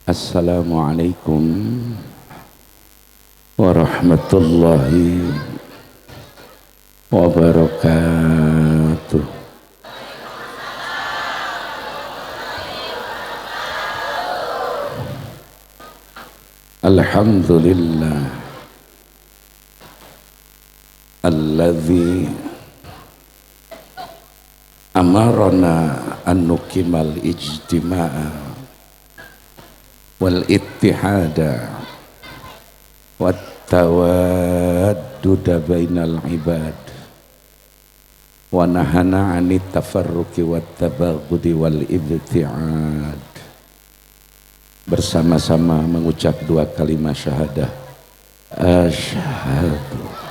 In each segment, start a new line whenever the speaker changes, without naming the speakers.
Assalamualaikum warahmatullahi wabarakatuh. Alhamdulillah alladzi amarana an nuqimal ijtima'a wal ittihada wat tawadduda bainal ibad wa nahana 'anit tafarruqi wat tabaghudi wal ibti'ad. Bersama-sama mengucap dua kalimat syahadah, asyhadu.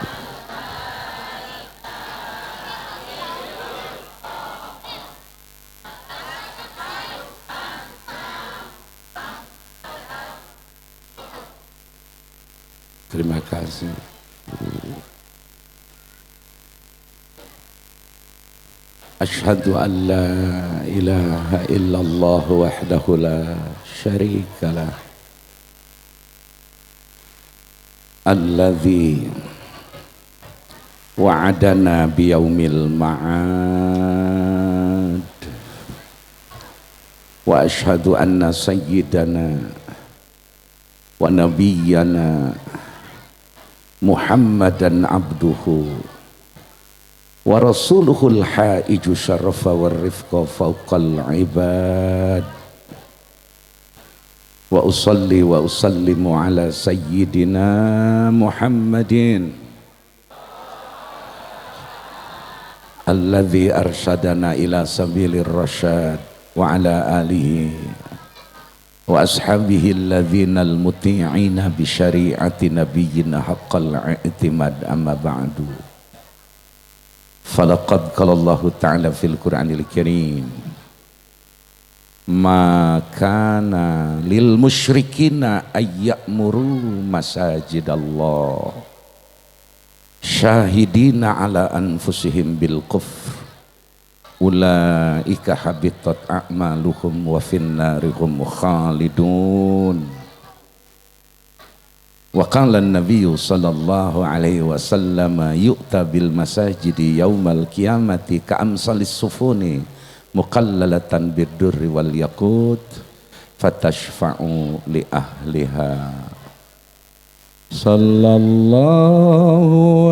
Terima kasih. Asyhadu an la ilaha illallah wahdahu la syarikalah alladzi wa'adana biyaumil ma'ad wa asyhadu anna sayyidana wa nabiyyana Muhammadan abduhu wa rasuluhul haiju syarafa wa rifqa fauqal ibad wa usalli wa usallimu ala sayyidina Muhammadin alladhi arsyadana ila sabilir rasyad wa ala alihi wa ashabihi alladhina al-muti'ina bi syari'ati nabiyyina haqqal i'timad amma ba'du. Falaqad qala Allah ta'ala fil Qur'anil Karim ma kana lil musyrikina ayyamuru masajidallah syahidina ala anfusihim bil kufr ulaika habitat a'maluhum wa finnarihum khalidun. Wa qala an-nabiyyu sallallahu alaihi wasallam yu'ta bil masajidi yaumal qiyamati ka'amsalis sufuni muqallalatan bid-durri wal yaqut fatashfa'u li ahliha. Sallallahu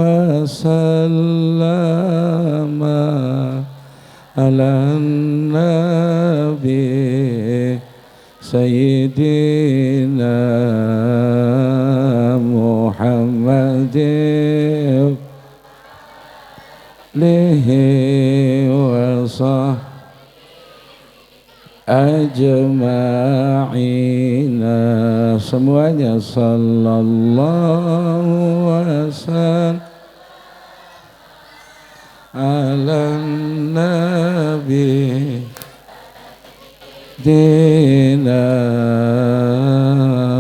wa sallama ala nabi sayyidina Muhammadin lihi wa ajma'ina. Semuanya sallallahu wasallam ala nabi dina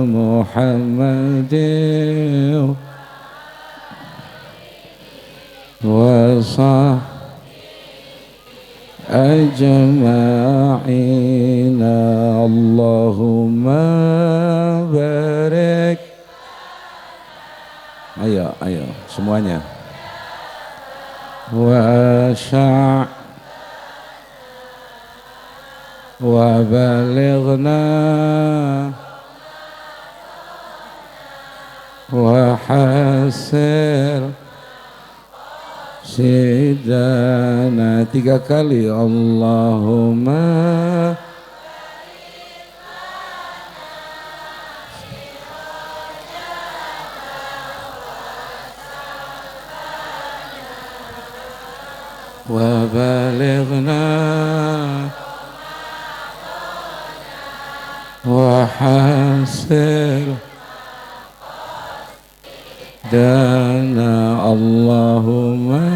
Muhammadin wa ajma'ina. Allahumma barik. Ayo semuanya. Wa sya' wa balighna wa hasir sidana. 3 kali Allahumma wa balighna wa hasir dana Allahumma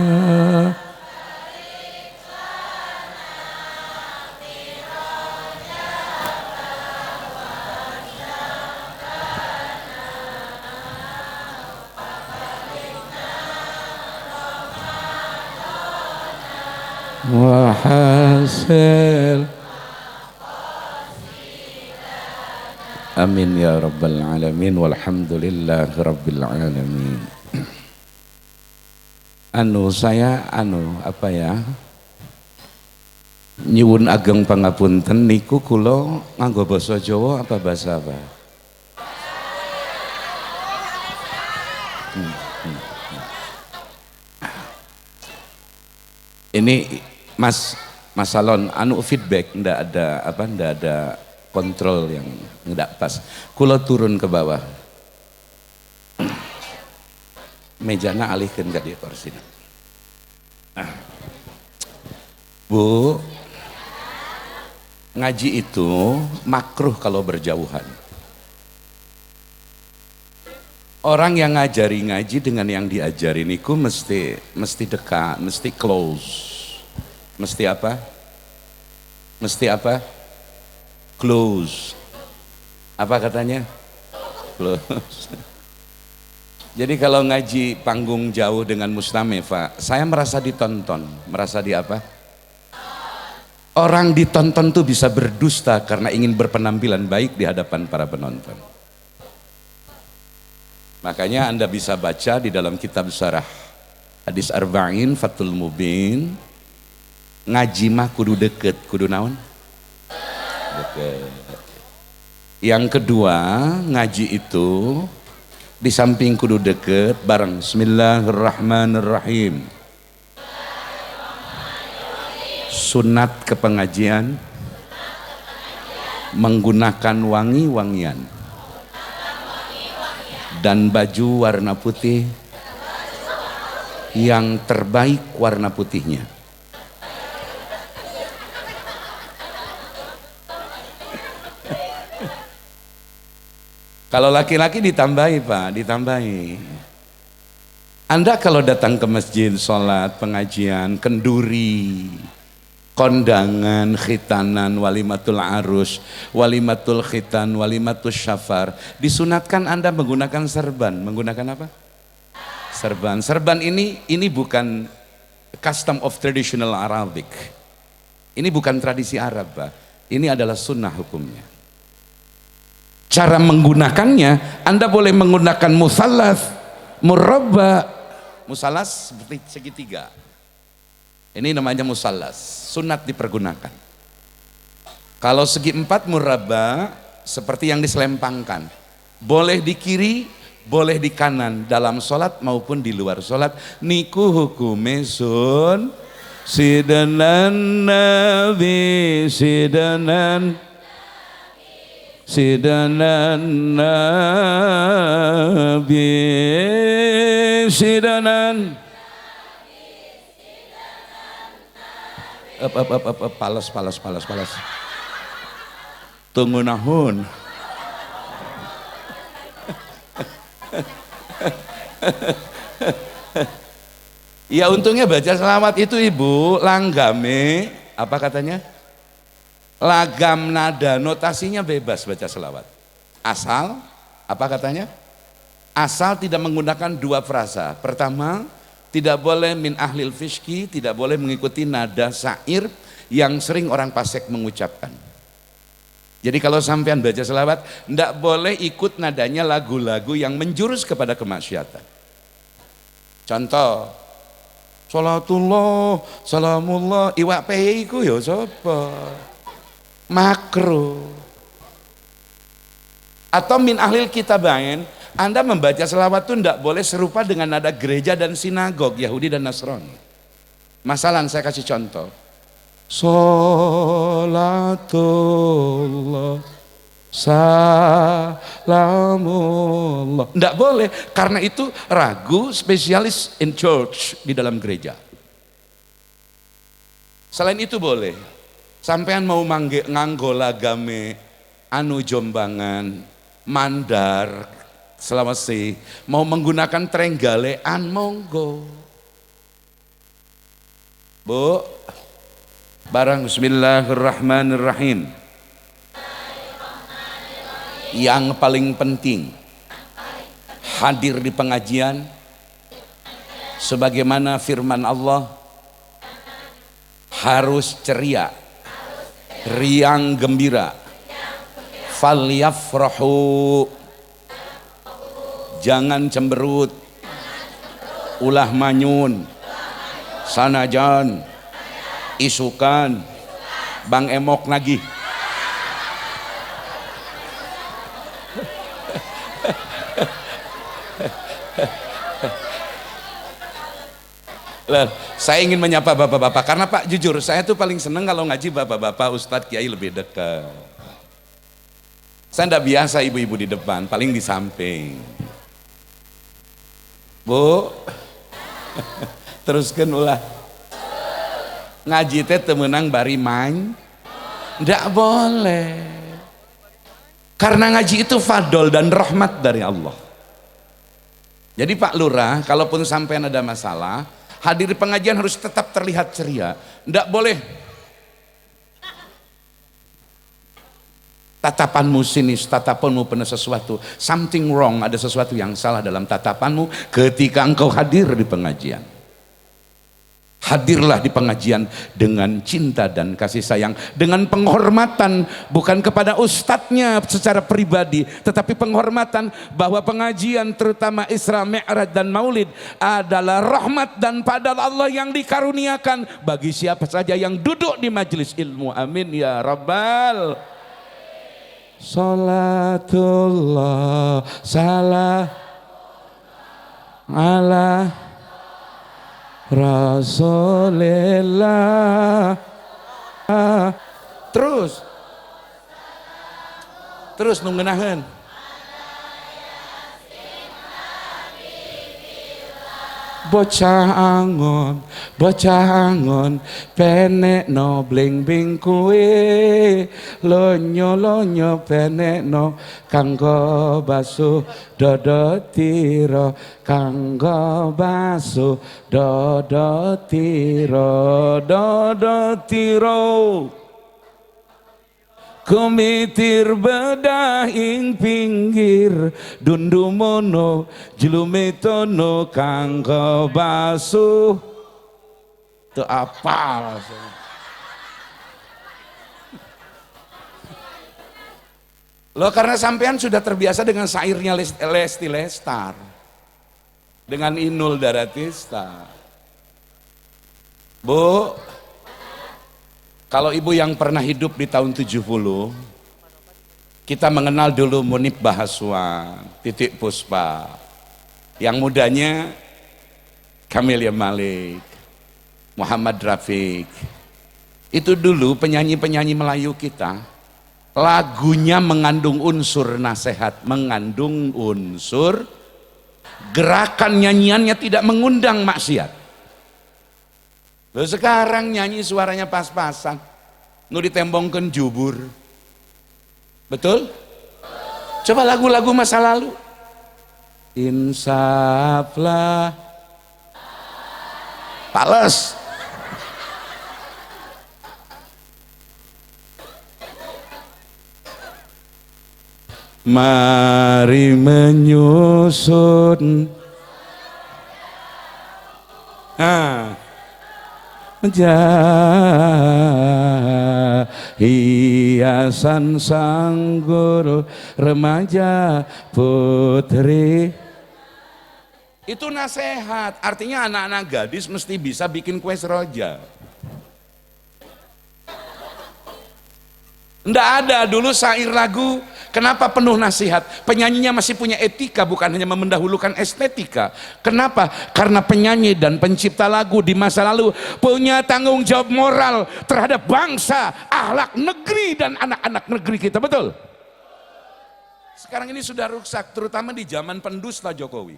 wa hasil. Amin ya rabbal alamin walhamdulillah rabbil alamin. Saya apa ya, nyuwun ageng pangapunten niku kula nganggo basa Jawa apa basa apa? Ini Mas Salon feedback ndak ada kontrol yang nggak pas. Kula turun ke bawah. Mejana alihkan ke dia kursi. Bu, ngaji itu makruh kalau berjauhan. Orang yang ngajari ngaji dengan yang diajari niku mesti dekat, mesti close. Mesti apa? Mesti apa? Close. Apa katanya? Close. Jadi kalau ngaji panggung jauh dengan Mustamefa, saya merasa ditonton. Merasa di apa? Orang ditonton tuh bisa berdusta karena ingin berpenampilan baik di hadapan para penonton. Makanya Anda bisa baca di dalam kitab Syarah Hadis Arba'in Fathul Mubin, ngaji mah kudu deket, kudu naon? Deket. Yang kedua, ngaji itu di samping kudu deket bareng Bismillahirrahmanirrahim. Sunat kepengajian menggunakan wangi-wangian dan baju warna putih yang terbaik warna putihnya. Kalau laki-laki ditambahi Pak, ditambahi. Anda kalau datang ke masjid, sholat, pengajian, kenduri, kondangan, khitanan, walimatul arus, walimatul khitan, walimatul syafar, disunatkan Anda menggunakan serban. Menggunakan apa? Serban. Serban ini bukan custom of traditional Arabic. Ini bukan tradisi Arab Pak. Ini adalah sunnah hukumnya. Cara menggunakannya, Anda boleh menggunakan musallas, murabba. Musallas seperti segitiga. Ini namanya musallas, sunat dipergunakan. Kalau segi empat murabba, seperti yang diselempangkan. Boleh di kiri, boleh di kanan, dalam sholat maupun di luar sholat. Niku hukume sun, sidanan nabi, sidanan nabi, sidanan palas. Tunggu nahun. Ya untungnya baca selawat itu Ibu langgame apa katanya? Lagam nada notasinya bebas baca selawat. Asal apa katanya? Asal tidak menggunakan dua frasa. Pertama, tidak boleh min ahlil fiski, tidak boleh mengikuti nada syair yang sering orang Pasek mengucapkan. Jadi kalau sampean baca selawat, tidak boleh ikut nadanya lagu-lagu yang menjurus kepada kemaksiatan. Contoh, salatullah, salamullah, iwak pehe iku ya sapa? Makruh. Atau min ahlil kitabain, Anda membaca selawat itu tidak boleh serupa dengan nada gereja dan sinagog Yahudi dan Nasrani. Masalah saya kasih contoh. Salatullah salamullah, tidak boleh, karena itu ragu spesialis in church di dalam gereja. Selain itu boleh, sampean mau nganggo lagame anu Jombangan, Mandar, Selawase. Mau menggunakan trenggalean monggo. Bu, barang bismillahirrahmanirrahim. Yang paling penting hadir di pengajian sebagaimana firman Allah, harus ceria, riang gembira, falyafrahu, jangan cemberut, ulah manyun, sanajan isukan Bang Emok lagi. Saya ingin menyapa bapak-bapak karena Pak jujur saya tuh paling seneng kalau ngaji bapak-bapak, ustadz, kiai lebih dekat. Saya enggak biasa ibu-ibu di depan, paling di samping. Bu, teruskan ulah. Ngaji teh temenang bari main, enggak boleh. Karena ngaji itu fadol dan rahmat dari Allah. Jadi Pak Lurah, kalaupun sampai ada masalah, hadir di pengajian harus tetap terlihat ceria. Enggak boleh tatapanmu sinis, tatapanmu penuh sesuatu. Something wrong, ada sesuatu yang salah dalam tatapanmu ketika engkau hadir di pengajian. Hadirlah di pengajian dengan cinta dan kasih sayang, dengan penghormatan bukan kepada ustadznya secara pribadi, tetapi penghormatan bahwa pengajian terutama Isra Mi'raj dan Maulid adalah rahmat dan padal Allah yang dikaruniakan bagi siapa saja yang duduk di majelis ilmu. Amin ya rabbal. Salatullah salam ala Rasulillah. Terus nunggenahan. Bocah angon, penek no bling bling kue, lonyo penek no kanggo basuh dodo tiro, kanggo basuh dodo tiro. Kumitir bedah ing pinggir dundumono jelumetono kanggo basuh itu apa lo, karena sampean sudah terbiasa dengan syairnya Lesti Lestar dengan Inul Daratista. Bu, kalau ibu yang pernah hidup di tahun 70, kita mengenal dulu Munib Bahaswan, Titik Puspa. Yang mudanya Camelia Malik, Muhammad Rafiq. Itu dulu penyanyi-penyanyi Melayu kita, lagunya mengandung unsur nasihat, mengandung unsur gerakan nyanyiannya tidak mengundang maksiat. Loh, sekarang nyanyi suaranya pas-pasan, nu ditembongkeun jubur. Betul? Coba lagu-lagu masa lalu. Insaflah. Pales. Mari menyusun. Hiasan sanggul remaja putri. Itu nasihat, artinya anak-anak gadis mesti bisa bikin kue seroja. Nggak ada dulu syair lagu, kenapa penuh nasihat? Penyanyinya masih punya etika, bukan hanya mendahulukan estetika. Kenapa? Karena penyanyi dan pencipta lagu di masa lalu punya tanggung jawab moral terhadap bangsa, akhlak negeri dan anak-anak negeri kita, betul? Sekarang ini sudah rusak, terutama di zaman pendusta Jokowi.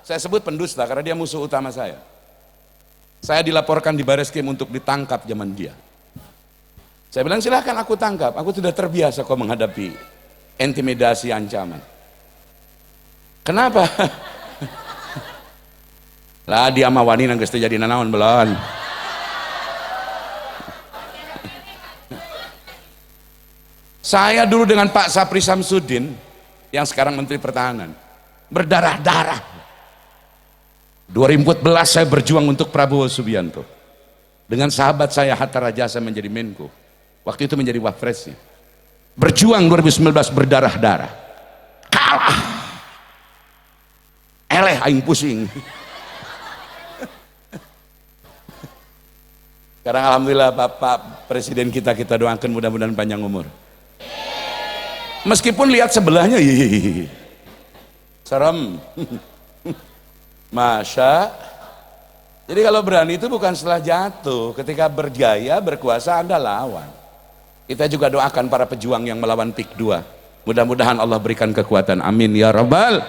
Saya sebut pendusta karena dia musuh utama saya. Saya dilaporkan di Bareskrim untuk ditangkap zaman dia. Saya bilang silahkan aku tangkap, aku sudah terbiasa kok menghadapi intimidasi, ancaman. Kenapa? Lah dia sama wanita geus teu jadi nanaon belon. Saya dulu dengan Pak Sapri Samsudin yang sekarang Menteri Pertahanan berdarah-darah. 2014 saya berjuang untuk Prabowo Subianto. Dengan sahabat saya Hatta Rajasa menjadi Menko. Waktu itu menjadi Wapresnya. Berjuang 2019 berdarah-darah. Kalah. Eleh aing pusing. Sekarang alhamdulillah Bapak Presiden kita doakan mudah-mudahan panjang umur. Meskipun lihat sebelahnya, serem. Masya. Jadi kalau berani itu bukan setelah jatuh, ketika berjaya, berkuasa Anda lawan. Kita juga doakan para pejuang yang melawan PIK 2. Mudah-mudahan Allah berikan kekuatan. Amin ya Rabbal.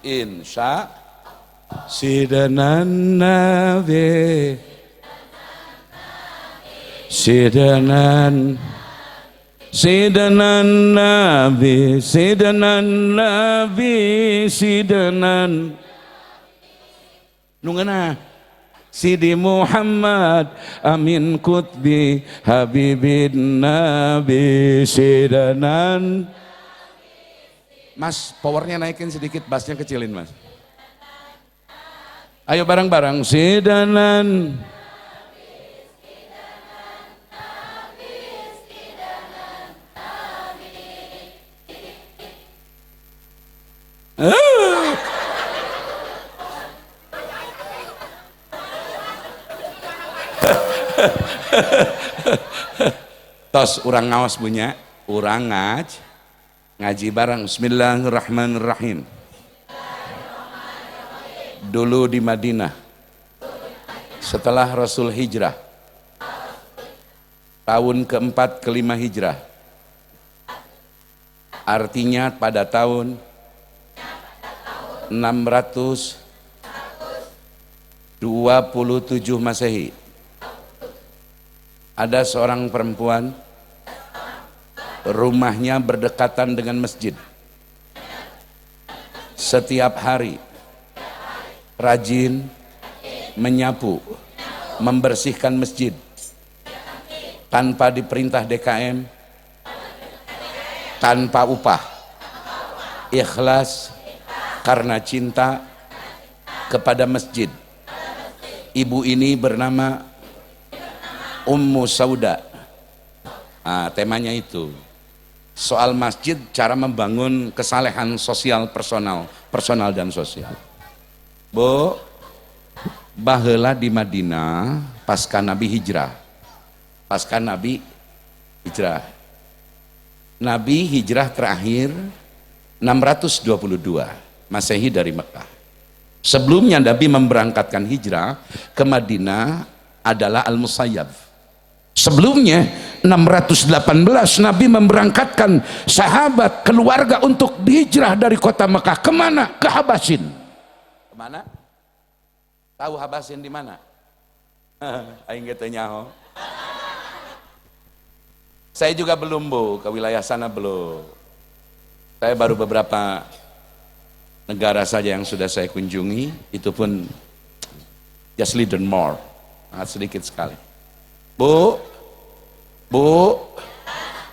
Insya. Sidanan Nabi. Sidanan Nabi, Sidanan Nabi, Sidanan nungana Sidi Muhammad Amin Qutbi Habibin Nabi Sidanan. Mas, powernya naikin sedikit, bassnya kecilin mas. Ayo bareng-bareng. Sidanan tos urang ngaos punya, urang ngaji bareng. Bismillahirrahmanirrahim. Dulu di Madinah, setelah Rasul hijrah, tahun keempat kelima hijrah, artinya pada tahun 627 Masehi, ada seorang perempuan, rumahnya berdekatan dengan masjid. Setiap hari rajin menyapu, membersihkan masjid tanpa diperintah DKM, tanpa upah, ikhlas karena cinta kepada masjid. Ibu ini bernama Ummu Sauda. Temanya itu soal masjid, cara membangun kesalehan sosial personal dan sosial. Bu, baheula di Madinah pasca Nabi hijrah. Nabi hijrah terakhir 622 Masehi dari Mekah. Sebelumnya Nabi memberangkatkan hijrah ke Madinah adalah Al-Musayyab. Sebelumnya 618 Nabi memberangkatkan sahabat keluarga untuk hijrah dari kota Mekah. Kemana? Ke Habasin. Kemana? Tahu Habasin di mana? Aing geus nyaho. Saya juga belum, Bu, ke wilayah sana belum. Saya baru beberapa negara saja yang sudah saya kunjungi, itu pun just little more, sangat sedikit sekali. Bu,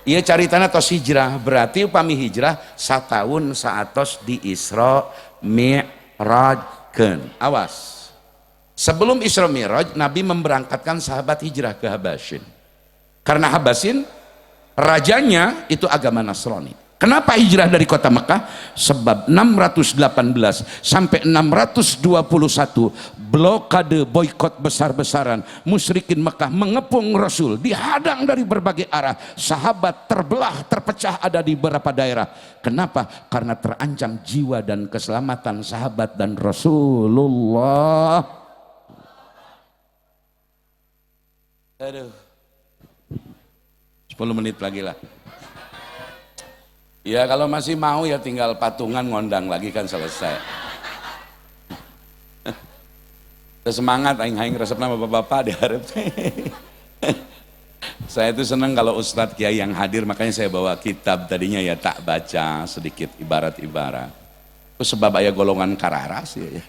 iya caritan tos hijrah, berarti upami hijrah satahun saatos di Isra Mi'rajkeun. Awas, sebelum Isra Mi'raj Nabi memberangkatkan sahabat hijrah ke Habasin, karena Habasin rajanya itu agama Nasrani. Kenapa hijrah dari kota Mekah? Sebab 618 sampai 621 blokade, boikot besar-besaran, musyrikin Mekah mengepung Rasul, dihadang dari berbagai arah, sahabat terbelah, terpecah ada di beberapa daerah. Kenapa? Karena terancam jiwa dan keselamatan sahabat dan Rasulullah. Aduh, 10 menit lagi lah. Ya kalau masih mau ya tinggal patungan ngondang lagi kan selesai. Semangat aing-aing resepna bapak-bapak diharap. Saya itu senang kalau Ustadz Kiai yang hadir, makanya saya bawa kitab tadinya ya tak baca sedikit ibarat-ibarat. Itu sebab ayah golongan kararas ya.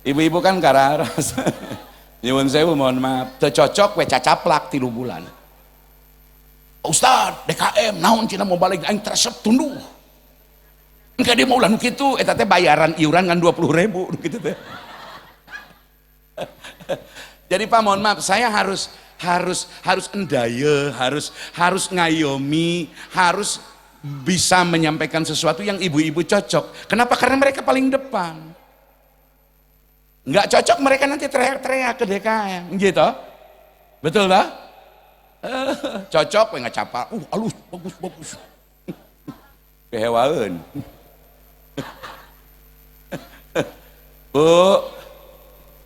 Ibu-ibu kan kararas. Nyuwun sewu mohon maaf, tercocok we cacaplak 3 bulan. Ustad, DKM, naon cina mau balik aing teresep tunduh. Engke dia mau ulah nu kitu, eta teh bayaran iuran kan 20.000 gitu teh. Jadi Pak mohon maaf, saya harus endaya, harus ngayomi, harus bisa menyampaikan sesuatu yang ibu-ibu cocok. Kenapa? Karena mereka paling depan. Nggak cocok mereka nanti teriak-teriak ke DKM gitu, betul tak? Cocok nggak capal, alus bagus kehewaan. Bu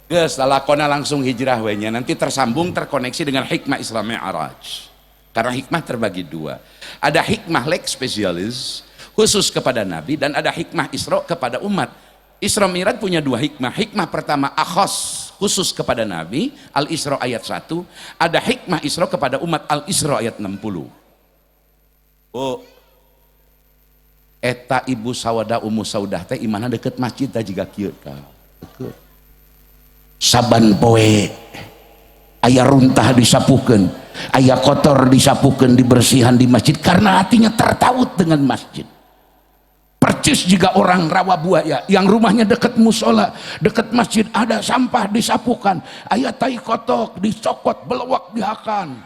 geus lakona langsung hijrah we nya, nanti tersambung terkoneksi dengan hikmah Isra Mi'raj. Karena hikmah terbagi 2, ada hikmah lex specialis khusus kepada Nabi, dan ada hikmah Isra kepada umat. Isra Mi'raj punya 2 hikmah. Hikmah pertama akhos, khusus kepada Nabi, Al-Isra ayat 1. Ada hikmah Isra kepada umat, Al-Isra ayat 60. Oh, eta ibu sawada Ummu Saudah teh imana deket masjid teh jiga kieu tah. Deket. Saban poe aya runtah disapukeun, aya kotor disapukeun, dibersihan di masjid karena hatinya tertaut dengan masjid. Percis jika orang rawa buaya yang rumahnya dekat musola, dekat masjid, ada sampah disapukan, ayat tai kotok dicokot, belewak dihakan.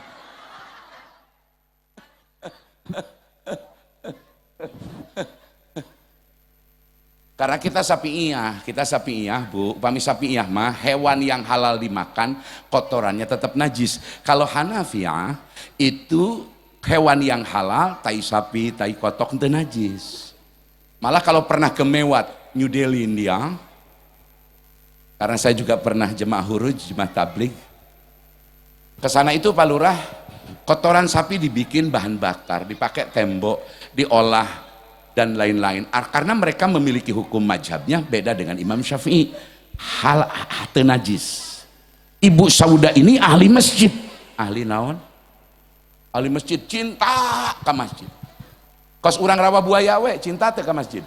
Karena kita sapi'iyah bu, upami sapi'iyah mah hewan yang halal dimakan kotorannya tetap najis. Kalau Hanafiyah itu hewan yang halal, tai sapi, tai kotok itu najis. Malah kalau pernah ke Mewat, New Delhi, India, karena saya juga pernah jemaah huruj, jemaah tabligh, ke sana itu Pak Lurah, kotoran sapi dibikin bahan bakar, dipakai tembok, diolah, dan lain-lain. Karena mereka memiliki hukum mazhabnya beda dengan Imam Syafi'i, hal najis. Ibu Sauda ini ahli masjid, ahli naon? Ahli masjid, cinta ke masjid. Kos urang rawa buaya we cinta teh ka masjid,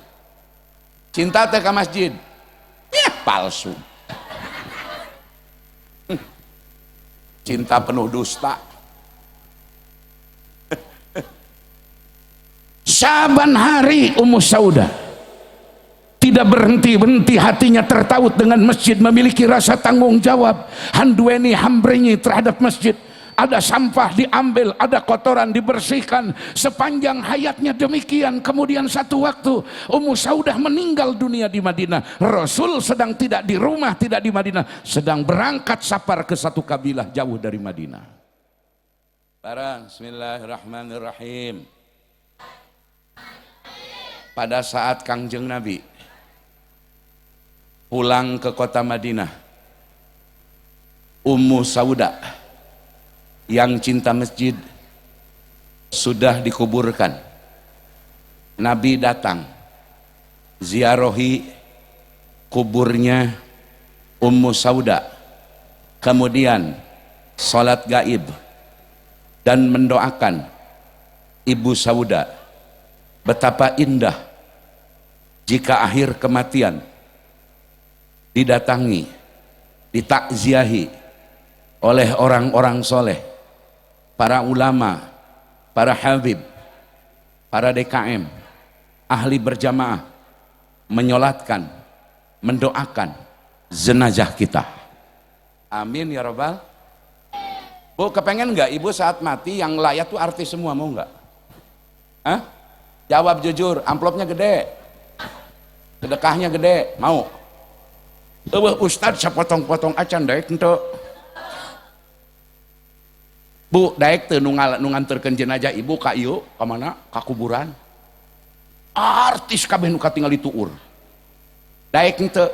cinta teh ka masjid, palsu. Cinta penuh dusta. Saban hari Ummu Saudah tidak berhenti hatinya tertaut dengan masjid, memiliki rasa tanggung jawab, handueni hambrenyi terhadap masjid. Ada sampah diambil, ada kotoran dibersihkan, sepanjang hayatnya demikian. Kemudian satu waktu Ummu Saudah meninggal dunia di Madinah. Rasul sedang tidak di rumah, tidak di Madinah, sedang berangkat safar ke satu kabilah jauh dari Madinah. Barang, bismillahirrahmanirrahim. Pada saat Kangjeng Nabi pulang ke kota Madinah, Ummu Saudah yang cinta masjid sudah dikuburkan. Nabi datang ziarahi kuburnya Ummu Saudah, kemudian salat gaib dan mendoakan Ibu Saudah. Betapa indah jika akhir kematian didatangi, ditakziahi oleh orang-orang soleh, para ulama, para habib, para DKM, ahli berjamaah, menyolatkan, mendoakan jenazah kita. Amin ya Rabbal. Bu, kepengen nggak ibu saat mati yang layak tuh artis semua, mau nggak? Hah? Jawab jujur, amplopnya gede, sedekahnya gede, mau? Ustadz sapotong-potong acan daek ente. Bu, daek teu nu nganterkeun jenazah ibu ka ieu, ka mana? Ka kuburan. Artis kabeh nu katingal dituur. Daek henteu.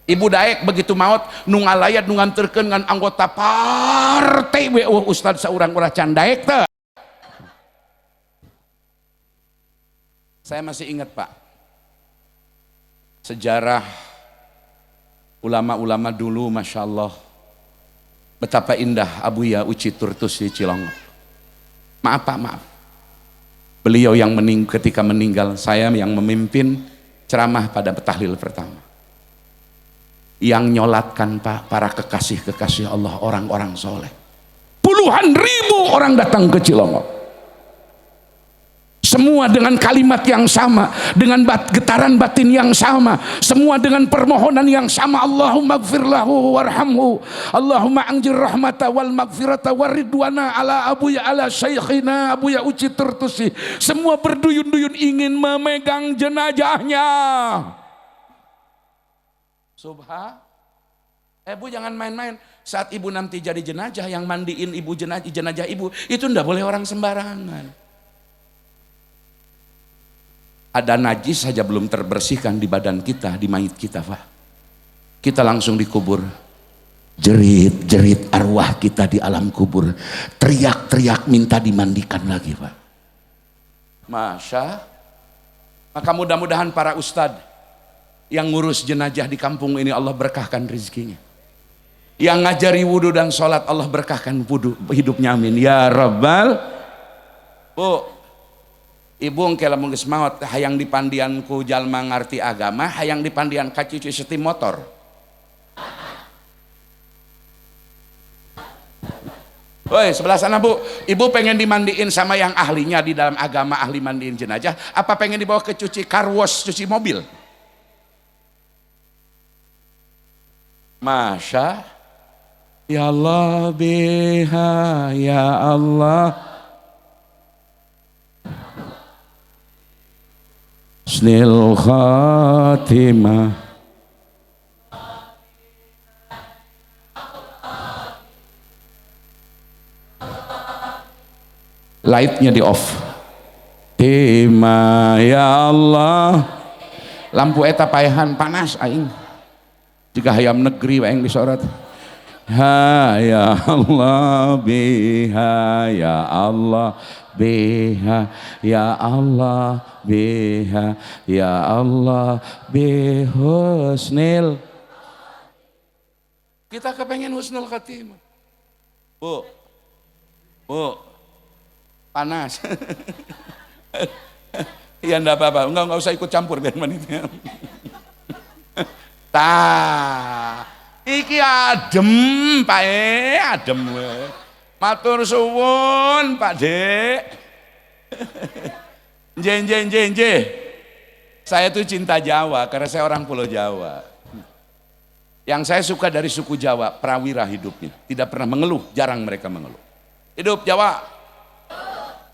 Ibu daek begitu maot nu ngalayat nu nganterkeun ngan anggota partai we ustad saurang urang can daek teu. Saya masih ingat Pak, sejarah ulama-ulama dulu, Masya Allah, Betapa indah Abuya Uci Turtusi Cilongok. Maaf Pak, maaf. Beliau yang ketika meninggal, saya yang memimpin ceramah pada tahlil pertama. Yang nyolatkan Pak, para kekasih-kekasih Allah, orang-orang soleh. Puluhan ribu orang datang ke Cilongok. Semua dengan kalimat yang sama, dengan getaran batin yang sama, semua dengan permohonan yang sama. Allahumma gfir lahu warhamhu, Allahumma anjir rahmata wal magfirata waridwana ala abuya ala syekhina Abuya Uci Turtusi. Semua berduyun-duyun ingin memegang jenazahnya. Bu jangan main-main. Saat ibu nanti jadi jenazah, yang mandiin ibu jenazah ibu itu ndak boleh orang sembarangan. Ada najis saja belum terbersihkan di badan kita, di mayit kita Pak, kita langsung dikubur. Jerit-jerit arwah kita di alam kubur, teriak-teriak minta dimandikan lagi Pak. Maka mudah-mudahan para ustadz yang ngurus jenazah di kampung ini Allah berkahkan rezekinya. Yang ngajari wudhu dan sholat Allah berkahkan wudhu hidupnya, amin ya rabbal. Bu, ibu engke lamun geus maot hayang dipandian ku jalma ngarti agama, hayang dipandian ka cucu setim motor. Woi, sebelah sana Bu, ibu pengen dimandiin sama yang ahlinya di dalam agama, ahli mandiin jenazah, apa pengen dibawa ke cuci car wash, cuci mobil? Masya ya Allah biha ya Allah Husnul khatimah. Lightnya di off. Tima ya Allah. Lampu eta paehan panas aing. Jika hayam negeri wae disorot. Ha ya Allah biha ya Allah biha ya Allah biha ya Allah bihusnil. Kita kepengen husnul khatimah. Bu panas. Ya enggak apa-apa, enggak usah ikut campur biar manitnya. Iki adem Pak adem. Matur suwun Pak Dek. Nje. Saya tuh cinta Jawa karena saya orang Pulau Jawa. Yang saya suka dari suku Jawa, prawira hidupnya, tidak pernah mengeluh, jarang mereka mengeluh. Hidup Jawa.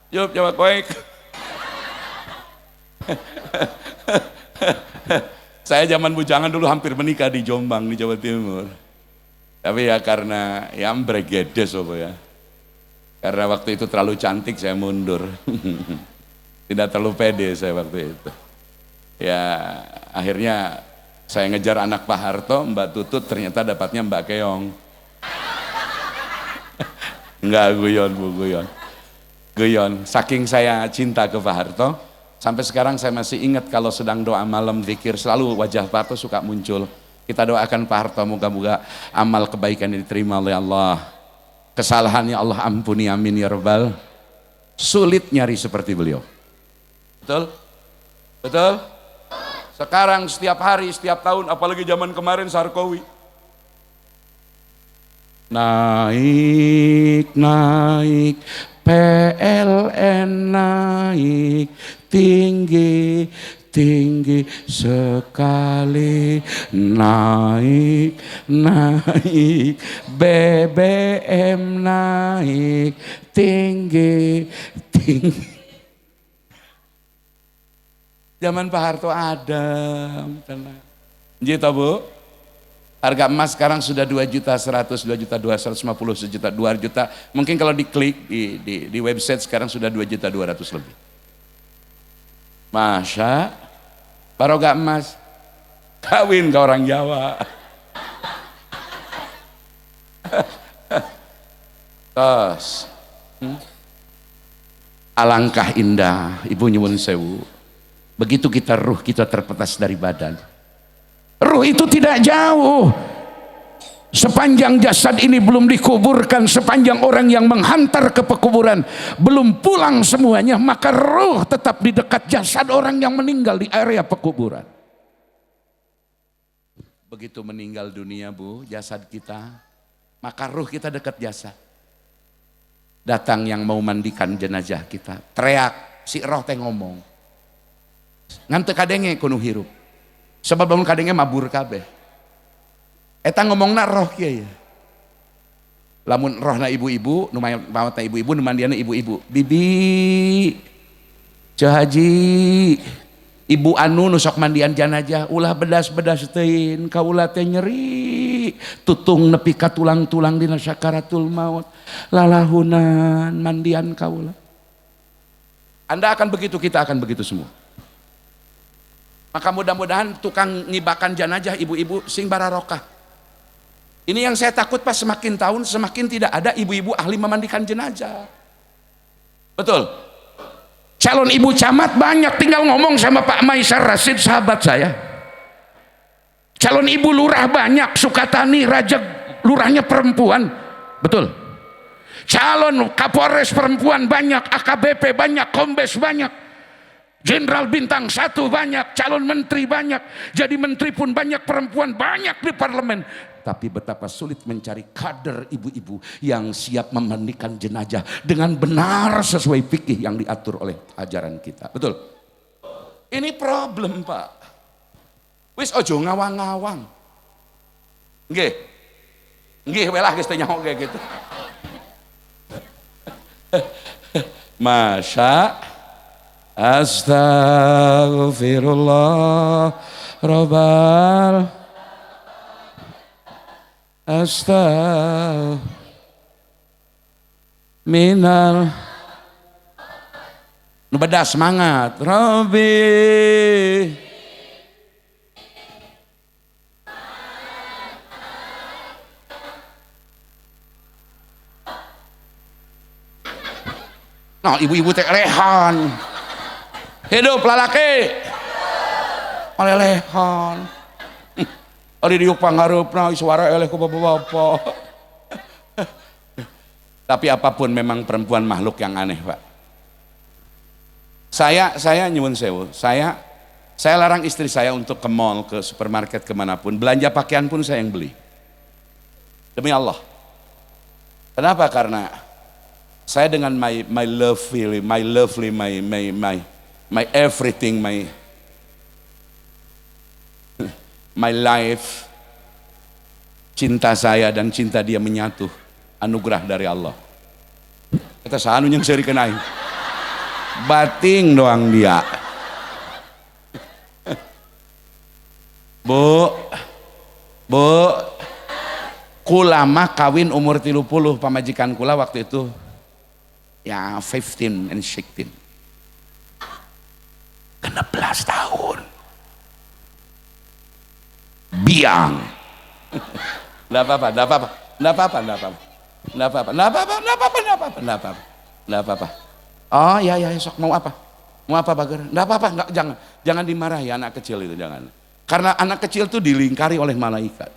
Hidup Jawa koek. Saya zaman bujangan dulu hampir menikah di Jombang di Jawa Timur. Tapi ya karena ya bregedes apa ya. Karena waktu itu terlalu cantik saya mundur. Tidak terlalu pede saya waktu itu. Ya akhirnya saya ngejar anak Pak Harto, Mbak Tutut, ternyata dapatnya Mbak Keong. Enggak, guyon Bu, guyon. Saking saya cinta ke Pak Harto, sampai sekarang saya masih ingat kalau sedang doa malam zikir selalu wajah Pak Harto suka muncul. Kita doakan Pak Harto moga-moga amal kebaikan diterima oleh Allah. Kesalahannya Allah ampuni, amin ya rabbal. Sulit nyari seperti beliau. Betul? Betul? Sekarang setiap hari, setiap tahun, apalagi zaman kemarin Sarkowi. Naik PLN naik tinggi sekali, naik BBM naik tinggi. Zaman Pak Harto adem, tenang. Gitu Bu. Harga emas sekarang sudah 2.100.000, 2.250.000, 1.juta, 2 juta. Mungkin kalau diklik di website sekarang sudah 2.200.000 lebih. Masya, barokah emas, kawin ke orang Jawa. Tos, alangkah indah, Ibu nyuwun sewu. Begitu kita ruh kita terpetas dari badan. Ruh itu tidak jauh. sepanjang jasad ini belum dikuburkan, sepanjang orang yang menghantar ke pekuburan belum pulang semuanya, maka roh tetap di dekat jasad orang yang meninggal di area pekuburan. Begitu meninggal dunia Bu, jasad kita, maka roh kita dekat jasad. Datang yang mau mandikan jenazah kita, teriak, si roh teh ngomong, ngante kadenge kuno hirup, sebab bangun kadenge mabur kabeh. Eta ngomongna roh kieu. Lamun rohna ibu-ibu, nu maotna ibu-ibu, nu mandiana ibu-ibu. Bibi, Ceu Haji, ibu anu nu sok mandian jenazah, ulah bedas-bedas teuing, kaula teh nyeri, tutung nepi ka tulang-tulang dina sakaratul maut. Lalahunan mandian kaula. Anda akan begitu, kita akan begitu semua. Maka mudah-mudahan tukang ngibakan jenazah ibu-ibu sing bararokah. Ini yang saya takut pas semakin tahun semakin tidak ada ibu-ibu ahli memandikan jenazah. Betul. Calon ibu camat banyak, tinggal ngomong sama Pak Maisar Rasid sahabat saya. Calon ibu lurah banyak, Sukatani, Raja lurahnya perempuan. Betul. Calon Kapolres perempuan banyak, AKBP banyak, Kombes banyak. Jenderal bintang 1 banyak, calon menteri banyak, jadi menteri pun banyak, perempuan banyak di parlemen. Tapi betapa sulit mencari kader ibu-ibu yang siap memandikan jenazah dengan benar sesuai fikih yang diatur oleh ajaran kita. Betul? Ini problem Pak. Wis ojo ngawang-ngawang. Nggih. Nggih welah geus teh nyaho kayak gitu. Masya Astaghfirullah Rabbal minal nu beda semangat Rabbi nah ibu-ibu teh lehan hidup lalaki malelehan ari diuk pangareupna suara eleh ku bapak-bapak. Tapi apapun memang perempuan makhluk yang aneh Pak. Saya nyuwun sewu, saya larang istri saya untuk ke mall, ke supermarket, kemanapun, belanja pakaian pun saya yang beli. Demi Allah. Kenapa? Karena saya dengan my lovely, my everything, my life, cinta saya dan cinta dia menyatu, anugerah dari Allah. Kita sanu yang seri kenai, bating doang dia. Bu, kula mah kawin umur 30, pamajikan kula waktu itu ya 15 and 16. 16 tahun. Biang. Enggak apa-apa. Oh ya sok mau apa? Mau apa Bager? Enggak apa-apa, jangan dimarahi anak kecil itu, jangan. Karena anak kecil itu dilingkari oleh malaikat.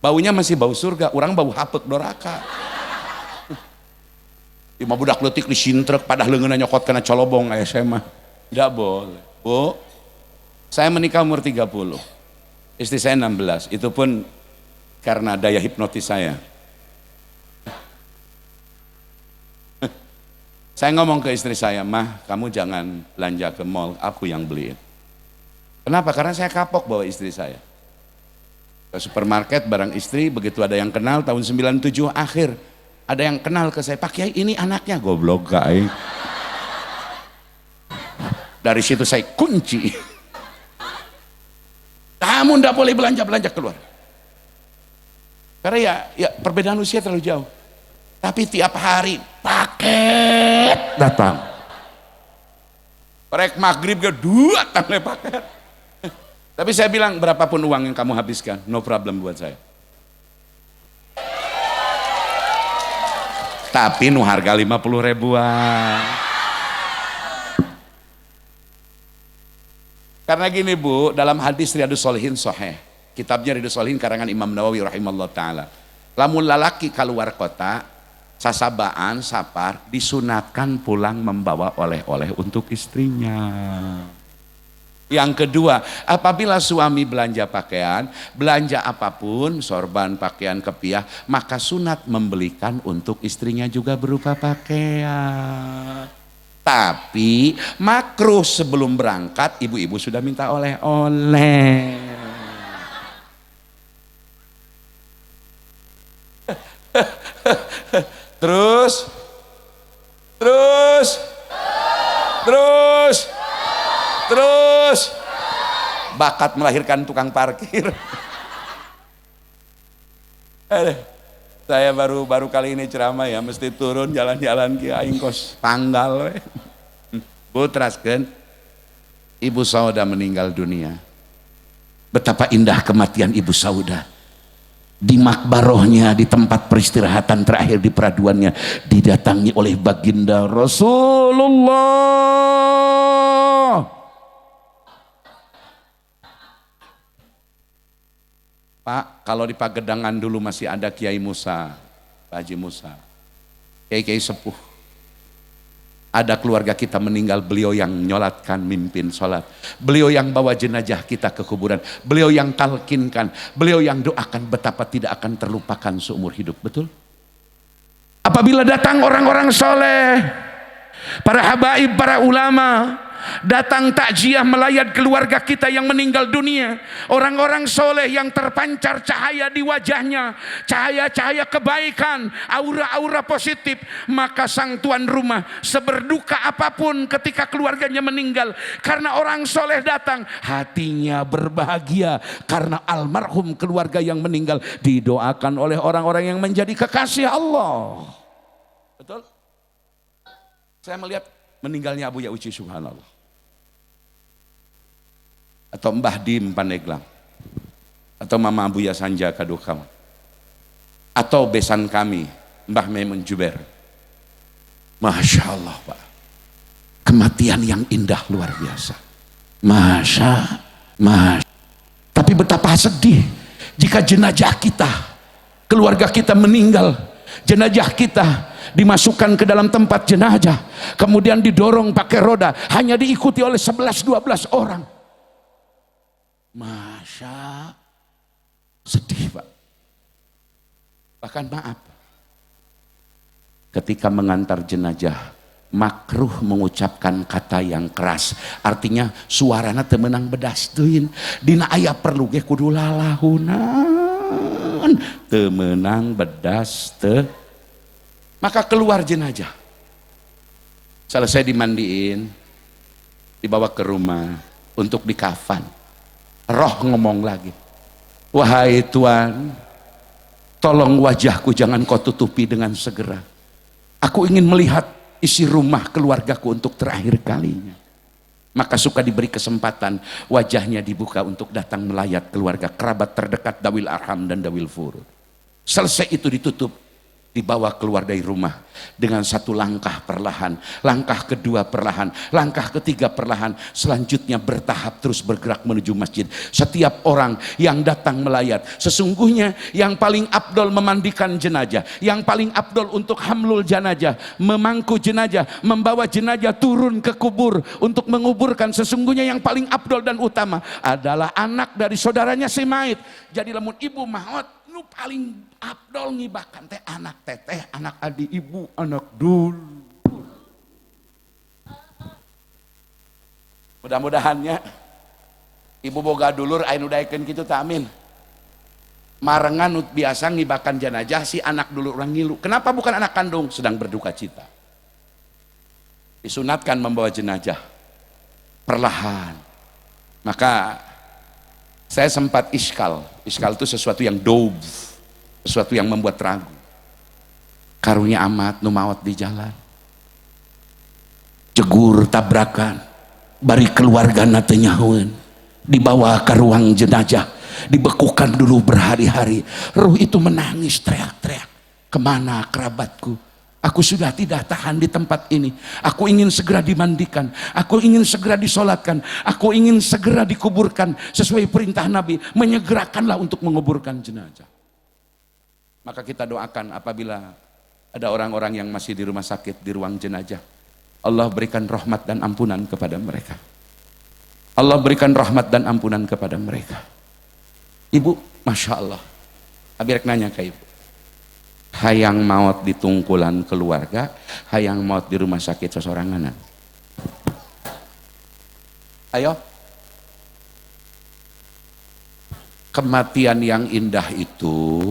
Baunya masih bau surga, orang bau hapek doraka. Ima budak leutik disintrek padah leungeunna nyokot kana colobong aya saya mah. Tidak boleh. Bu, saya menikah umur 30. Istri saya 16. Itu pun karena daya hipnotis saya. Saya ngomong ke istri saya, "Mah, kamu jangan belanja ke mall, aku yang beliin." Kenapa? Karena saya kapok bawa istri saya. Ke supermarket barang istri, begitu ada yang kenal tahun 97 akhir, ada yang kenal ke saya, "Pak Kiai, ini anaknya." Goblok guys. Dari situ saya kunci. Kamu ndak boleh belanja keluar. Karena ya perbedaan usia terlalu jauh. Tapi tiap hari paket datang. Rek maghrib ke 2 datang paket. Tapi saya bilang berapapun uang yang kamu habiskan, no problem buat saya. Tapi nu harga 50 ribuan. Karena gini Bu, dalam hadis Riyadhus Shalihin sahih, kitabnya Riyadhus Shalihin karangan Imam Nawawi rahimahullah taala. Lamun lalaki keluar kota sasabaan sapar disunatkan pulang membawa oleh-oleh untuk istrinya. Yang kedua, apabila suami belanja pakaian, belanja apapun, sorban, pakaian, kepiah, maka sunat membelikan untuk istrinya juga berupa pakaian. Tapi makruh sebelum berangkat, ibu-ibu sudah minta oleh-oleh. Terus bakat melahirkan tukang parkir. Saya baru kali ini ceramah ya, mesti turun jalan-jalan ki aing kos panggal we. Bu teraskeun, Ibu Sauda meninggal dunia. Betapa indah kematian Ibu Sauda. Di makbarohnya, di tempat peristirahatan terakhir di peraduannya, didatangi oleh baginda Rasulullah. Pak, kalau di Pagedangan dulu masih ada Kiai Musa, Pak Haji Musa, Kiai sepuh. Ada keluarga kita meninggal, beliau yang nyolatkan, mimpin sholat. Beliau yang bawa jenazah kita ke kuburan. Beliau yang talkinkan, beliau yang doakan betapa tidak akan terlupakan seumur hidup, betul? Apabila datang orang-orang soleh, para habaib, para ulama, datang takziah melayat keluarga kita yang meninggal dunia, orang-orang soleh yang terpancar cahaya di wajahnya, cahaya-cahaya kebaikan, aura-aura positif, maka sang tuan rumah seberduka apapun ketika keluarganya meninggal, karena orang soleh datang, hatinya berbahagia karena almarhum keluarga yang meninggal didoakan oleh orang-orang yang menjadi kekasih Allah. Betul? Saya melihat meninggalnya Abu Ya'uci, subhanallah, atau Mbah Dim Pandeglang, atau Mama Abu Yasanja Kadukam, atau besan kami Mbah Maimun Juber. Masya Allah Pak, kematian yang indah luar biasa. Masya. Tapi betapa sedih jika jenazah kita, keluarga kita meninggal, jenazah kita dimasukkan ke dalam tempat jenazah, kemudian didorong pakai roda, hanya diikuti oleh 11-12 orang. Masya, sedih Pak. Bahkan maaf, ketika mengantar jenazah makruh mengucapkan kata yang keras, artinya suarana temenang bedastuin dina aya perlu ge kudu lalahunan temenang bedas teu. Maka keluar jenazah, selesai dimandiin, dibawa ke rumah untuk dikafan. Roh ngomong lagi, wahai Tuan, tolong wajahku jangan kau tutupi dengan segera. Aku ingin melihat isi rumah keluargaku untuk terakhir kalinya. Maka suka diberi kesempatan, wajahnya dibuka untuk datang melayat keluarga, kerabat terdekat, dawil arham dan dawil furud. Selesai itu ditutup, dibawa keluar dari rumah dengan satu langkah perlahan, langkah kedua perlahan, langkah ketiga perlahan, selanjutnya bertahap terus bergerak menuju masjid. Setiap orang yang datang melayat, sesungguhnya yang paling afdol memandikan jenazah, yang paling afdol untuk hamlul jenazah, memangku jenazah, membawa jenazah turun ke kubur untuk menguburkan, sesungguhnya yang paling afdol dan utama adalah anak dari saudaranya si mayit. Jadi lamun ibu maut, nu paling abdol ngibahkan teh anak teteh, anak adik ibu, anak dul. Mudah-mudahannya ibu boga dulur aya nu daekeun kitu teh, amin. Marengan nu biasa ngibahkan jenazah si anak dulur urang ngilu. Kenapa bukan anak kandung? Sedang berduka cita. Disunatkan membawa jenazah perlahan. Maka saya sempat iskal itu sesuatu yang doub, sesuatu yang membuat ragu. Karunya amat nu maot di jalan, jegur tabrakan, bari keluargana teu nyahoeun, dibawa ke ruang jenazah, dibekukan dulu berhari-hari. Ruh itu menangis teriak-teriak, kemana kerabatku, Aku sudah tidak tahan di tempat ini. Aku ingin segera dimandikan. Aku ingin segera disolatkan. Aku ingin segera dikuburkan sesuai perintah Nabi. Menyegerakanlah untuk menguburkan jenazah. Maka kita doakan apabila ada orang-orang yang masih di rumah sakit, di ruang jenazah. Allah berikan rahmat dan ampunan kepada mereka. Allah berikan rahmat dan ampunan kepada mereka. Ibu, Masya Allah. Abirek nanya ke ibu. Hayang maut di tungkulan keluarga, hayang maut di rumah sakit sesoranganan. Ayo. Kematian yang indah itu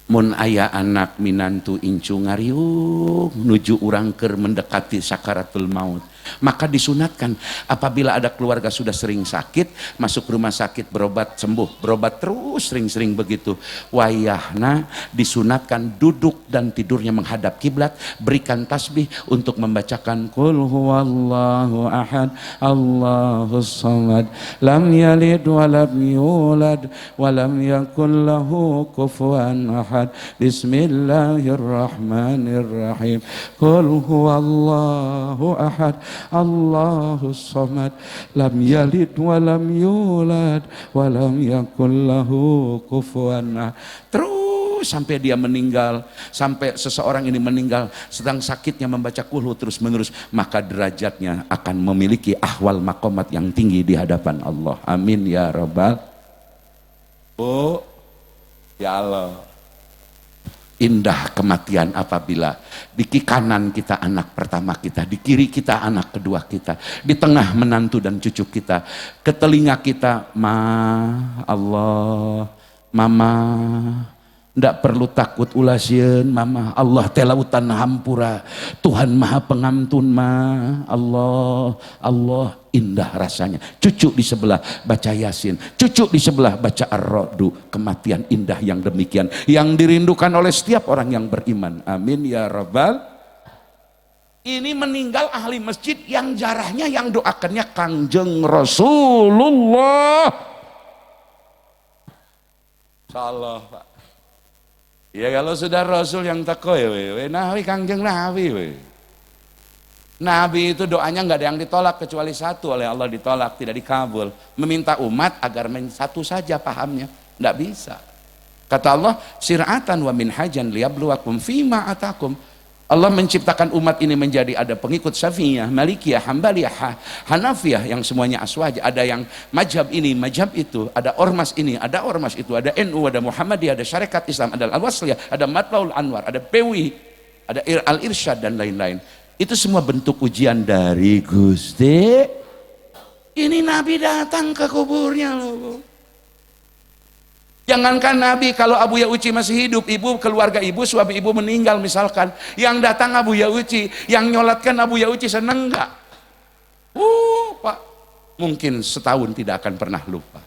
mun aya anak minantu incu ngariung nuju urang keur mendekati sakaratul maut, maka disunatkan apabila ada keluarga sudah sering sakit, masuk rumah sakit berobat sembuh, berobat terus sering-sering begitu, wayahna disunatkan duduk dan tidurnya menghadap kiblat, berikan tasbih untuk membacakan qul huwallahu ahad Allahus samad lam yalid wa lam yulad wa lam yakul lahu kufuwan ahad. Bismillahirrahmanirrahim. Qul huwallahu ahad Allahus samad lam yalid wa lam yulad wa lam yakul lahu kufuwan ahad. Terus sampai dia meninggal, sampai seseorang ini meninggal sedang sakitnya membaca qul terus menerus, maka derajatnya akan memiliki ahwal maqamat yang tinggi di hadapan Allah. Amin ya rabbal. Oh ya Allah. Indah kematian apabila di kanan kita anak pertama kita, di kiri kita anak kedua kita, di tengah menantu dan cucu kita, ke telinga kita Allah, mama, ndak perlu takut ulasieun mama, Allah teh lautan hampura, Tuhan maha pengampun Allah, Allah. Indah rasanya. Cucu di sebelah baca Yasin, cucu di sebelah baca Ar-Ra'du. Kematian indah yang demikian yang dirindukan oleh setiap orang yang beriman. Amin ya rabbal. Ini meninggal ahli masjid yang jarahnya yang doakannya Kangjeng Rasulullah. Insyaallah Pak. Ya kalau sudah Rasul yang takoy nabi Kangjeng Nabi Nabi itu doanya nggak ada yang ditolak kecuali satu, oleh Allah ditolak, tidak dikabul. Meminta umat agar satu saja pahamnya, nggak bisa. Kata Allah, sir'atan wa minhajan liyabluwakum fima atakum. Allah menciptakan umat ini menjadi ada pengikut Syafi'iyah, Malikiyah, Hambaliyah, Hanafiyah yang semuanya aswaj. Ada yang majhab ini, majhab itu, ada ormas ini, ada ormas itu, ada NU, ada Muhammadiyah, ada Syarikat Islam, ada Al-Wasliyah, ada Matlaul Anwar, ada PWI, ada Al-Irsyad dan lain-lain. Itu semua bentuk ujian dari Gusti. Ini Nabi datang ke kuburnya loh. Jangankan Nabi, kalau Abu Ya'uci masih hidup, ibu, keluarga ibu, suami ibu meninggal misalkan, yang datang Abu Ya'uci, yang nyolatkan Abu Ya'uci seneng enggak? Pak, mungkin setahun tidak akan pernah lupa.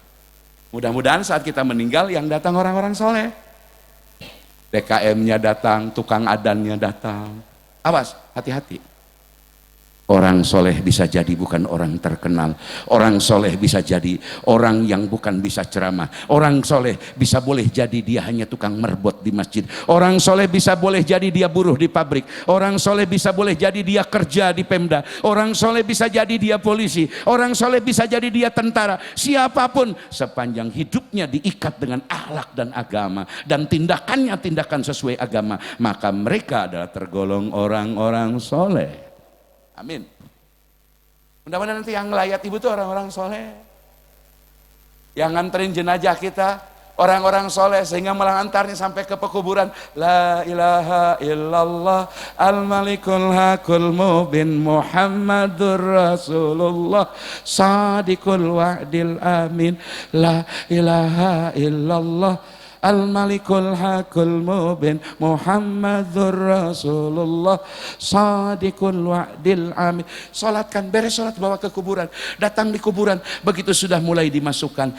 Mudah-mudahan saat kita meninggal yang datang orang-orang soleh. DKM-nya datang, tukang adannya datang. Awas, hati-hati. Orang soleh bisa jadi bukan orang terkenal. Orang soleh bisa jadi orang yang bukan bisa ceramah. Orang soleh bisa boleh jadi dia hanya tukang merbot di masjid. Orang soleh bisa boleh jadi dia buruh di pabrik. Orang soleh bisa boleh jadi dia kerja di Pemda. Orang soleh bisa jadi dia polisi. Orang soleh bisa jadi dia tentara. Siapapun sepanjang hidupnya diikat dengan akhlak dan agama, dan tindakannya tindakan sesuai agama, maka mereka adalah tergolong orang-orang soleh. Amin. Mudah-mudahan nanti yang ngelayat ibu itu orang-orang soleh, yang nganterin jenazah kita orang-orang soleh, sehingga malah antarnya sampai ke pekuburan. La ilaha illallah al-malikul hakul mubin Muhammadur Rasulullah sadiqul wa'dil amin. La ilaha illallah Al-Malikul Hakul Mubin Muhammadur Rasulullah Sadiqul Wa'dil Amin. Salatkan, beres salat bawa ke kuburan. Datang di kuburan, begitu sudah mulai dimasukkan,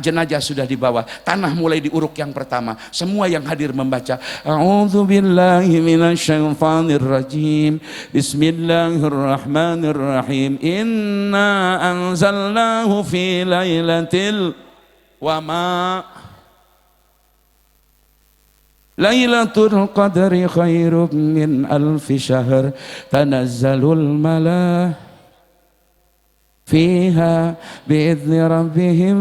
jenazah sudah dibawa, tanah mulai diuruk yang pertama. Semua yang hadir membaca A'udzubillahi minasyaitonirrajim Bismillahirrahmanirrahim. Inna anzalnahu fi lailatil wa ma Lailatul Qadri khairum min alfi syahr tanazzalul malaikatu fiha bi'izni rabbihim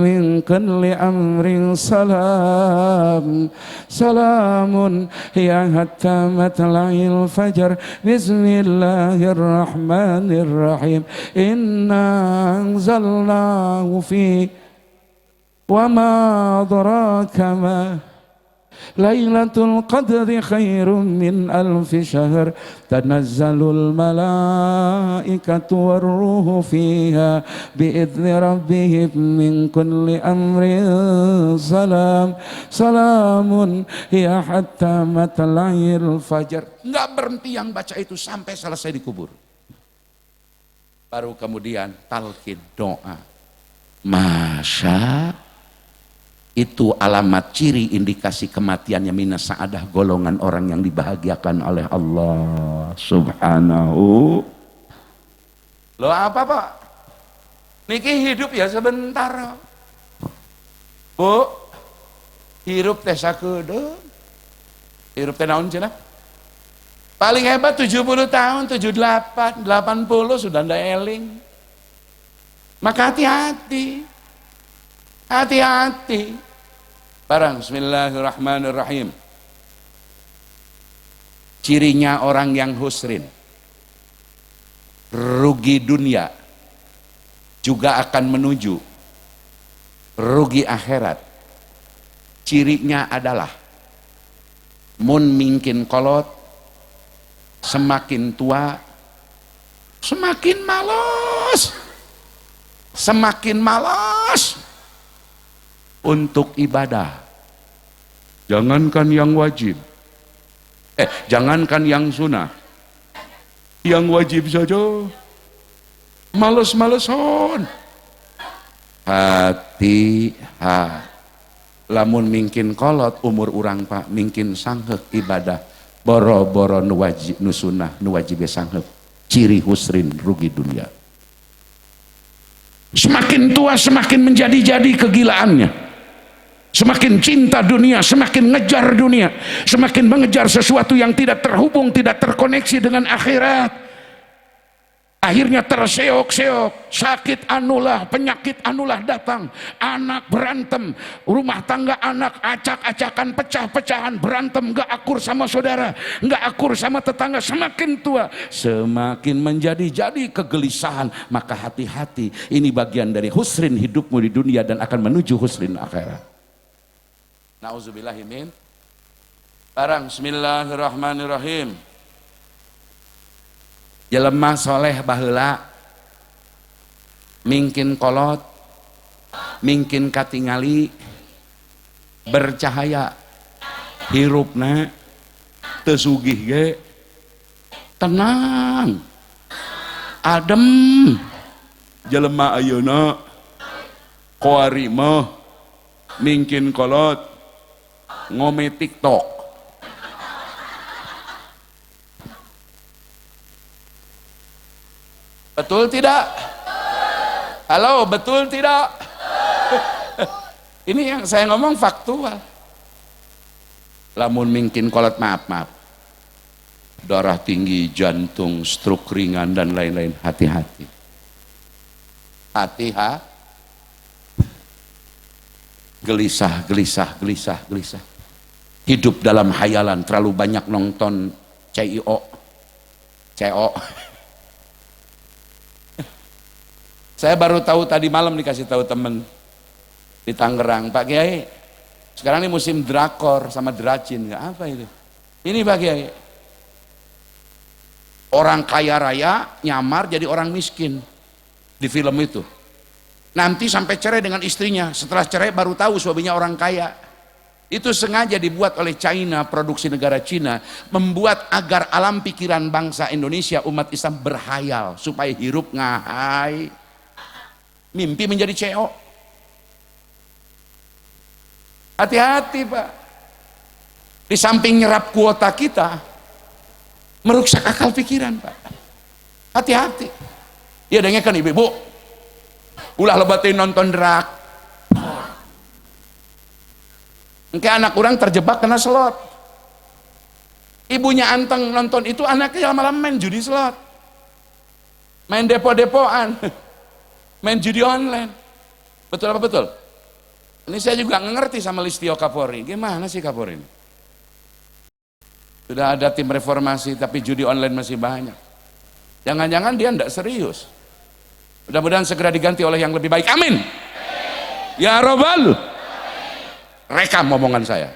min kulli amrin salam salamun hiya hatta matla'il fajr bismillahirrahmanirrahim inna anzalnahu fi wa ma adraka ma Lailatul Qadri khairum min alfi syahr tanazzalul malaikatu warruhu fiha bi'izni rabbihim min kulli amrin salam salamun hiya hatta matla'il fajr. Enggak berhenti yang baca itu sampai selesai dikubur. Baru kemudian talqin doa. Masya itu alamat ciri indikasi kematiannya minas sa'adah, golongan orang yang dibahagiakan oleh Allah subhanahu. Loh apa Pak? Niki hidup ya sebentar. Bu, hirup teh sakedeung. Hirup teh naon cenah? Paling hebat 70 tahun, 78, 80 sudah ndak eling. Maka hati-hati. Hati-hati. Barang bismillahirrahmanirrahim. Cirinya orang yang husrin, rugi dunia, juga akan menuju rugi akhirat. Cirinya adalah mun mingkin kolot, semakin tua semakin malas, semakin malas untuk ibadah. Jangankan yang wajib, jangankan yang sunnah, yang wajib saja males-maleson. Hati lamun mingkin kolot umur urang Pak, mingkin sanghek ibadah boro-boro nu wajib nu sunnah nu wajib sanghek. Ciri husrin, rugi dunia. Semakin tua semakin menjadi-jadi kegilaannya. Semakin cinta dunia, semakin ngejar dunia, semakin mengejar sesuatu yang tidak terhubung, tidak terkoneksi dengan akhirat. Akhirnya terseok-seok, sakit anulah, penyakit anulah datang, anak berantem, rumah tangga anak acak-acakan, pecah-pecahan, berantem, gak akur sama saudara, gak akur sama tetangga. Semakin tua, semakin menjadi-jadi kegelisahan. Maka hati-hati, ini bagian dari husrin hidupmu di dunia dan akan menuju husrin akhirat. Nauzubillahimin. Barang bismillahirrahmanirrahim. Jelema soleh baheula mingkin kolot, mingkin katingali, bercahaya, hirupna teu sugih ge, tenang, adem. Jelema ayeuna koari mah mingkin kolot ngome TikTok. Betul tidak? Halo, betul tidak? Ini yang saya ngomong faktual. Lamun mungkin kolot maaf, darah tinggi, jantung, stroke ringan dan lain-lain, hati-hati. Hati-hati. Gelisah. Hidup dalam hayalan, terlalu banyak nonton CO. Saya baru tahu tadi malam, dikasih tahu temen di Tangerang, Pak Kiai, sekarang ini musim drakor sama dracin, nggak apa itu? Ini Pak Kiai, orang kaya raya nyamar jadi orang miskin di film itu. Nanti sampai cerai dengan istrinya, setelah cerai baru tahu suaminya orang kaya. Itu sengaja dibuat oleh China, produksi negara Cina, membuat agar alam pikiran bangsa Indonesia, umat Islam berhayal supaya hirup ngahai, mimpi menjadi CEO. Hati-hati Pak, di samping nyerap kuota kita, merusak akal pikiran Pak. Hati-hati. Ya dengarkan ibu-ibu, ulah lebatin nonton drak. Engke anak orang terjebak kena slot. Ibunya anteng nonton itu, anaknya malam main judi slot, main depo-depoan, main judi online. Betul apa betul? Ini saya juga nggak ngerti sama Listio Kapolri. Gimana sih Kapolri ini? Sudah ada tim reformasi tapi judi online masih banyak. Jangan-jangan dia tidak serius. Mudah-mudahan segera diganti oleh yang lebih baik. Amin. Ya Robbal. Rekam omongan saya.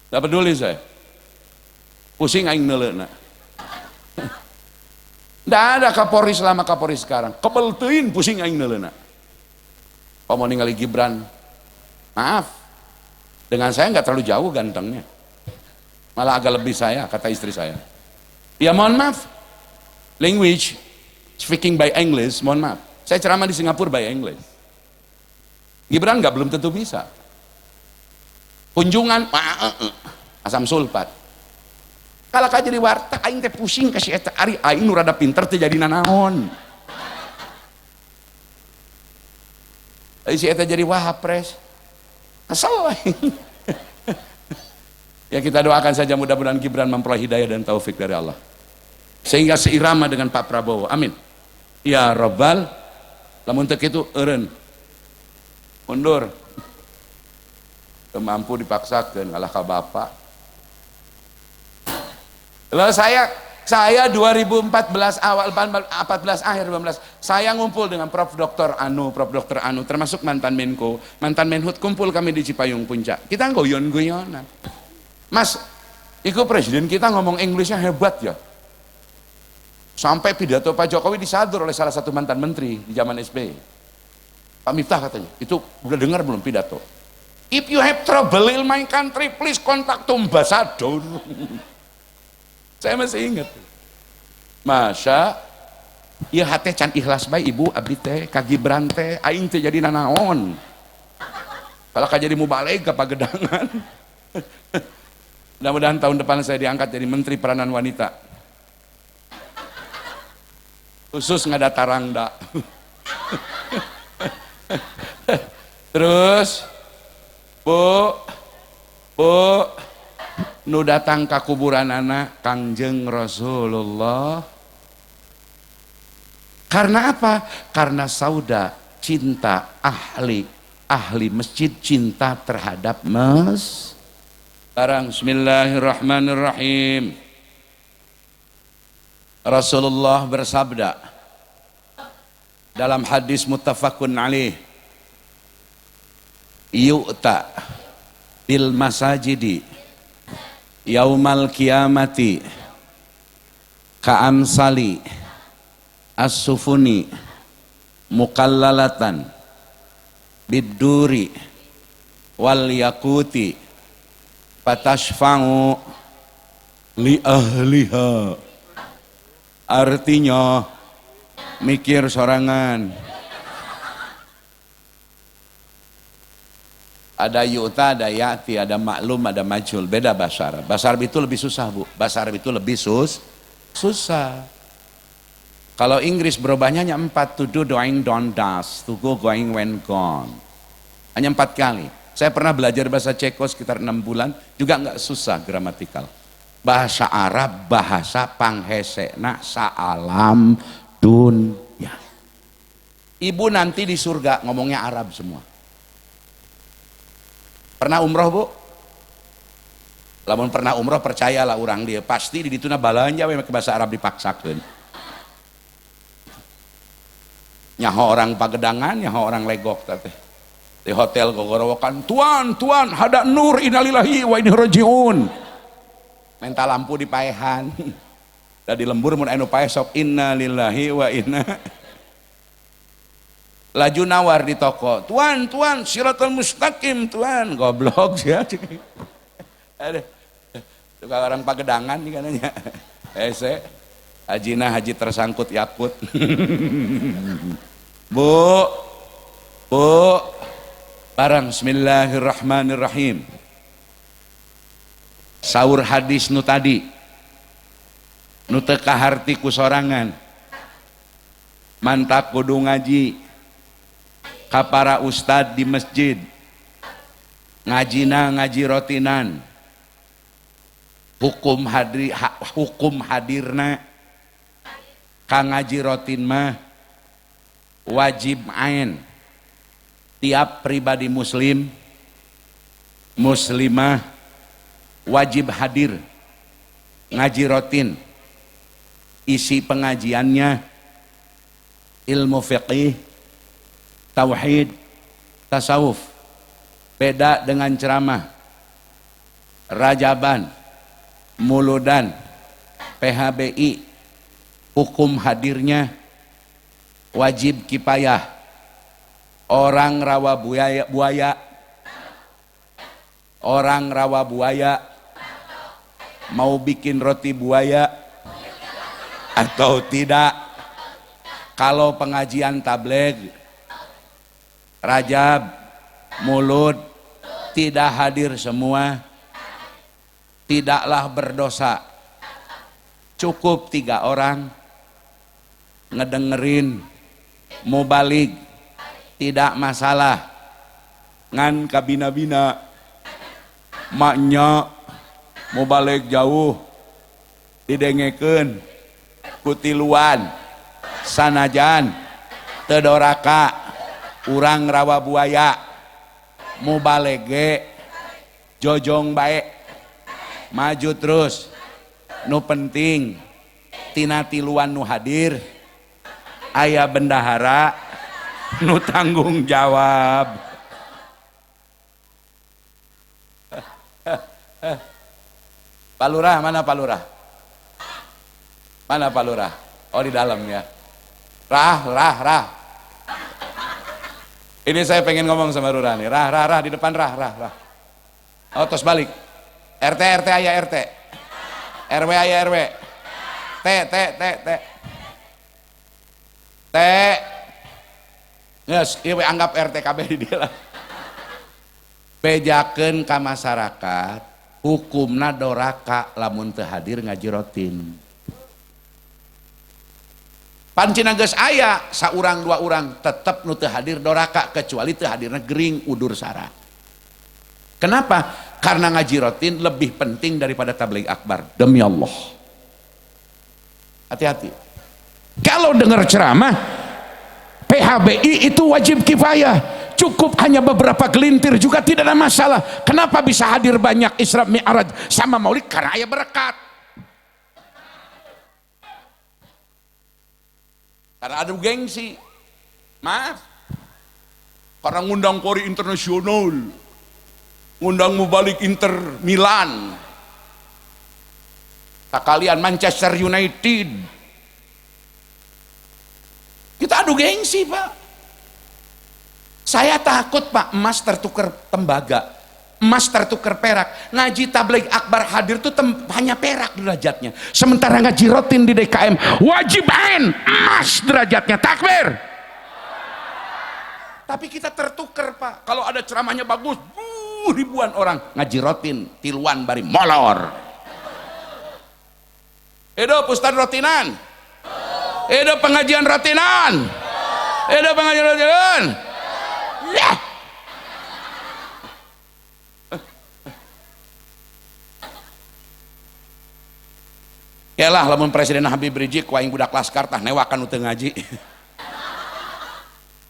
Tidak peduli saya. Pusing aing neuleuna. Tidak ada Kapolri selama Kapolri sekarang. Kebeltein pusing aing neuleuna. Kalau mau ningali Gibran, maaf. Dengan saya nggak terlalu jauh gantengnya. Malah agak lebih saya, kata istri saya. Ya mohon maaf. Language, speaking by English, mohon maaf. Saya ceramah di Singapura by English. Gibran nggak belum tentu bisa. Kunjungan asam sulfat. Kalau kau jadi warta, aing teh pusing kasih eta ari aing nu rada pinter teh jadi nanaon. Si eta jadi wapres. Asal ya kita doakan saja mudah-mudahan Gibran memperoleh hidayah dan taufik dari Allah. Sehingga seirama dengan Pak Prabowo. Amin. Ya Rabbal. Lamun teu kitu eureun. Mundur. Mampu dipaksakan ngalah ka bapak. Lalu saya 2014 awal 14 akhir 15 saya ngumpul dengan Prof Dr. Anu termasuk mantan Menko, mantan Menhut, kumpul kami di Cipayung Puncak. Kita goyon-goyonan. Mas, itu presiden kita ngomong Inggrisnya hebat ya. Sampai pidato Pak Jokowi disadur oleh salah satu mantan menteri di zaman SBY. Pak Miftah katanya, itu udah dengar belum pidato? If you have trouble in my country, please contact ambassador. Saya masih ingat. Masya, ya hati can ikhlas baik ibu, abdi teh, ka Gibran teh, aing teh jadi nanaon. Kalau ka jadi mubaleg ke Pagedangan. Mudah-mudahan tahun depan saya diangkat jadi Menteri Peranan Wanita. Khusus ngada tarangda. Terus, Bu, nu datang ke kuburan anak Kangjeng Rasulullah. Karena apa? Karena sauda cinta ahli masjid, cinta terhadap sekarang bismillahirrahmanirrahim. Rasulullah bersabda dalam hadis muttafaqun alaih, yu'ta bil masajidi yaumal kiamati ka'amsali as-sufuni mukallalatan biduri wal yakuti patashfa'u li ahliha. Artinya mikir sorangan. Ada yu'ta, ada ya'ti, ada maklum, ada majhul. Beda bahasa Arab. Bahasa Arab itu lebih susah, Bu. Bahasa Arab itu lebih susah. Kalau Inggris berubahnya hanya 4, to do, doing, don't, does, to go, going, when, gone. Hanya 4 kali. Saya pernah belajar bahasa Ceko sekitar 6 bulan, juga nggak susah gramatikal. Bahasa Arab, bahasa panghesekna sa'alam dunya. Ibu nanti di surga ngomongnya Arab semua. Pernah umroh, Bu? Lamun pernah umroh percayalah orang dia pasti di dituna balanja we make bahasa Arab dipaksakeun. Nyaho orang Pagedangan, nyaho orang Legok teh. Di hotel gogorowokan, tuan, hada nur innalillahi wa inna rajiun. Minta lampu di paehan. Da di lembur mun anu paeh sok innalillahi wa inna. Laju nawar di toko, tuan, siratal mustaqim, tuan. Goblok ya. Aduh. Tukang orang Pagedangan nih kananya. Haji tersangkut yakut. Bu, barang bismillahirrahmanirrahim. Saur hadis nu tadi, nu teu kaharti ku sorangan. Mantap kudu ngaji ka para ustad di masjid, ngajina ngaji rotinan, hukum hadirna ka ngaji rotin mah wajib ain tiap pribadi muslim muslimah wajib hadir ngaji rotin. Isi pengajiannya ilmu fiqih, tauhid, tasawuf. Beda dengan ceramah rajaban, muludan, PHBI. Hukum hadirnya wajib kifayah. Orang rawa buaya, orang rawa buaya mau bikin roti buaya atau tidak. Kalau pengajian tabligh, rajab, mulud tidak hadir semua, tidaklah berdosa. Cukup 3 orang ngedengerin, mau balik tidak masalah. Ngan kabina-bina maknya mau balik jauh didengekeun kutiluan sanajan tedoraka urang rawa buaya mau balik ge jojong baik maju terus. Nu penting tina tiluan nu hadir aya bendahara nu tanggung jawab. Pak Lurah, mana Pak Lurah? Mana Pak Lurah? Oh di dalam ya. Rah. Ini saya pengen ngomong sama Lurah nih. Rah di depan rah. Oh terus balik. RT aya RT. RW aya RW. T. Yes, ieu anggap RTKB di dia lah. Bejakeun ka masyarakat, hukumna doraka lamun teu hadir ngaji rotin. Pancina geus aya saurang 2 urang tetep nu teu hadir doraka kecuali teu hadirna gering udur sara. Kenapa? Karena ngaji rotin lebih penting daripada tabligh akbar. Demi Allah. Hati-hati. Kalau dengar ceramah PHBI itu wajib kifayah. Cukup hanya beberapa gelintir juga tidak ada masalah. Kenapa bisa hadir banyak Isra Mi'raj sama Maulid? Karena aya berkat. Karena ada gengsi. Maaf. Karena ngundang Kori internasional. Ngundang mubalik Inter Milan. Sekalian Manchester United. Kita adu gengsi, Pak. Saya takut, Pak, emas tertukar tembaga, emas tertukar perak. Ngaji tabligh akbar hadir tuh hanya perak derajatnya. Sementara ngaji rotin di DKM wajib ain emas derajatnya. Takbir. Tapi kita tertukar, Pak. Kalau ada ceramahnya bagus, ribuan orang ngaji rotin, tiluan bari molor. Edo Ustaz rotinan. Edo pengajian rotinan. Edo pengajian rotinan. Ya. Yalah lamun Presiden Habib Rizik waing budak laskar tah newakan uteu ngaji.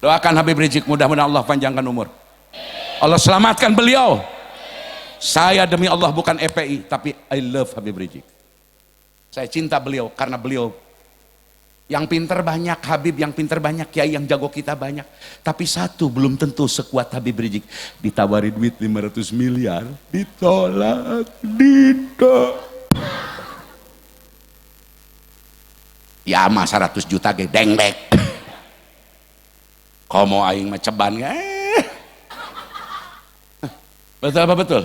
Doakan Habib Rizik mudah-mudahan Allah panjangkan umur. Allah selamatkan beliau. Saya demi Allah bukan EPI tapi I love Habib Rizik. Saya cinta beliau karena beliau yang pinter banyak, Habib yang pinter banyak, Kiai yang jago kita banyak. Tapi satu belum tentu sekuat Habib Rizik. Ditawari duit 500 miliar, ditolak, ya mah 100 juta ge denglek. Komo aing mah ceban Betul apa betul?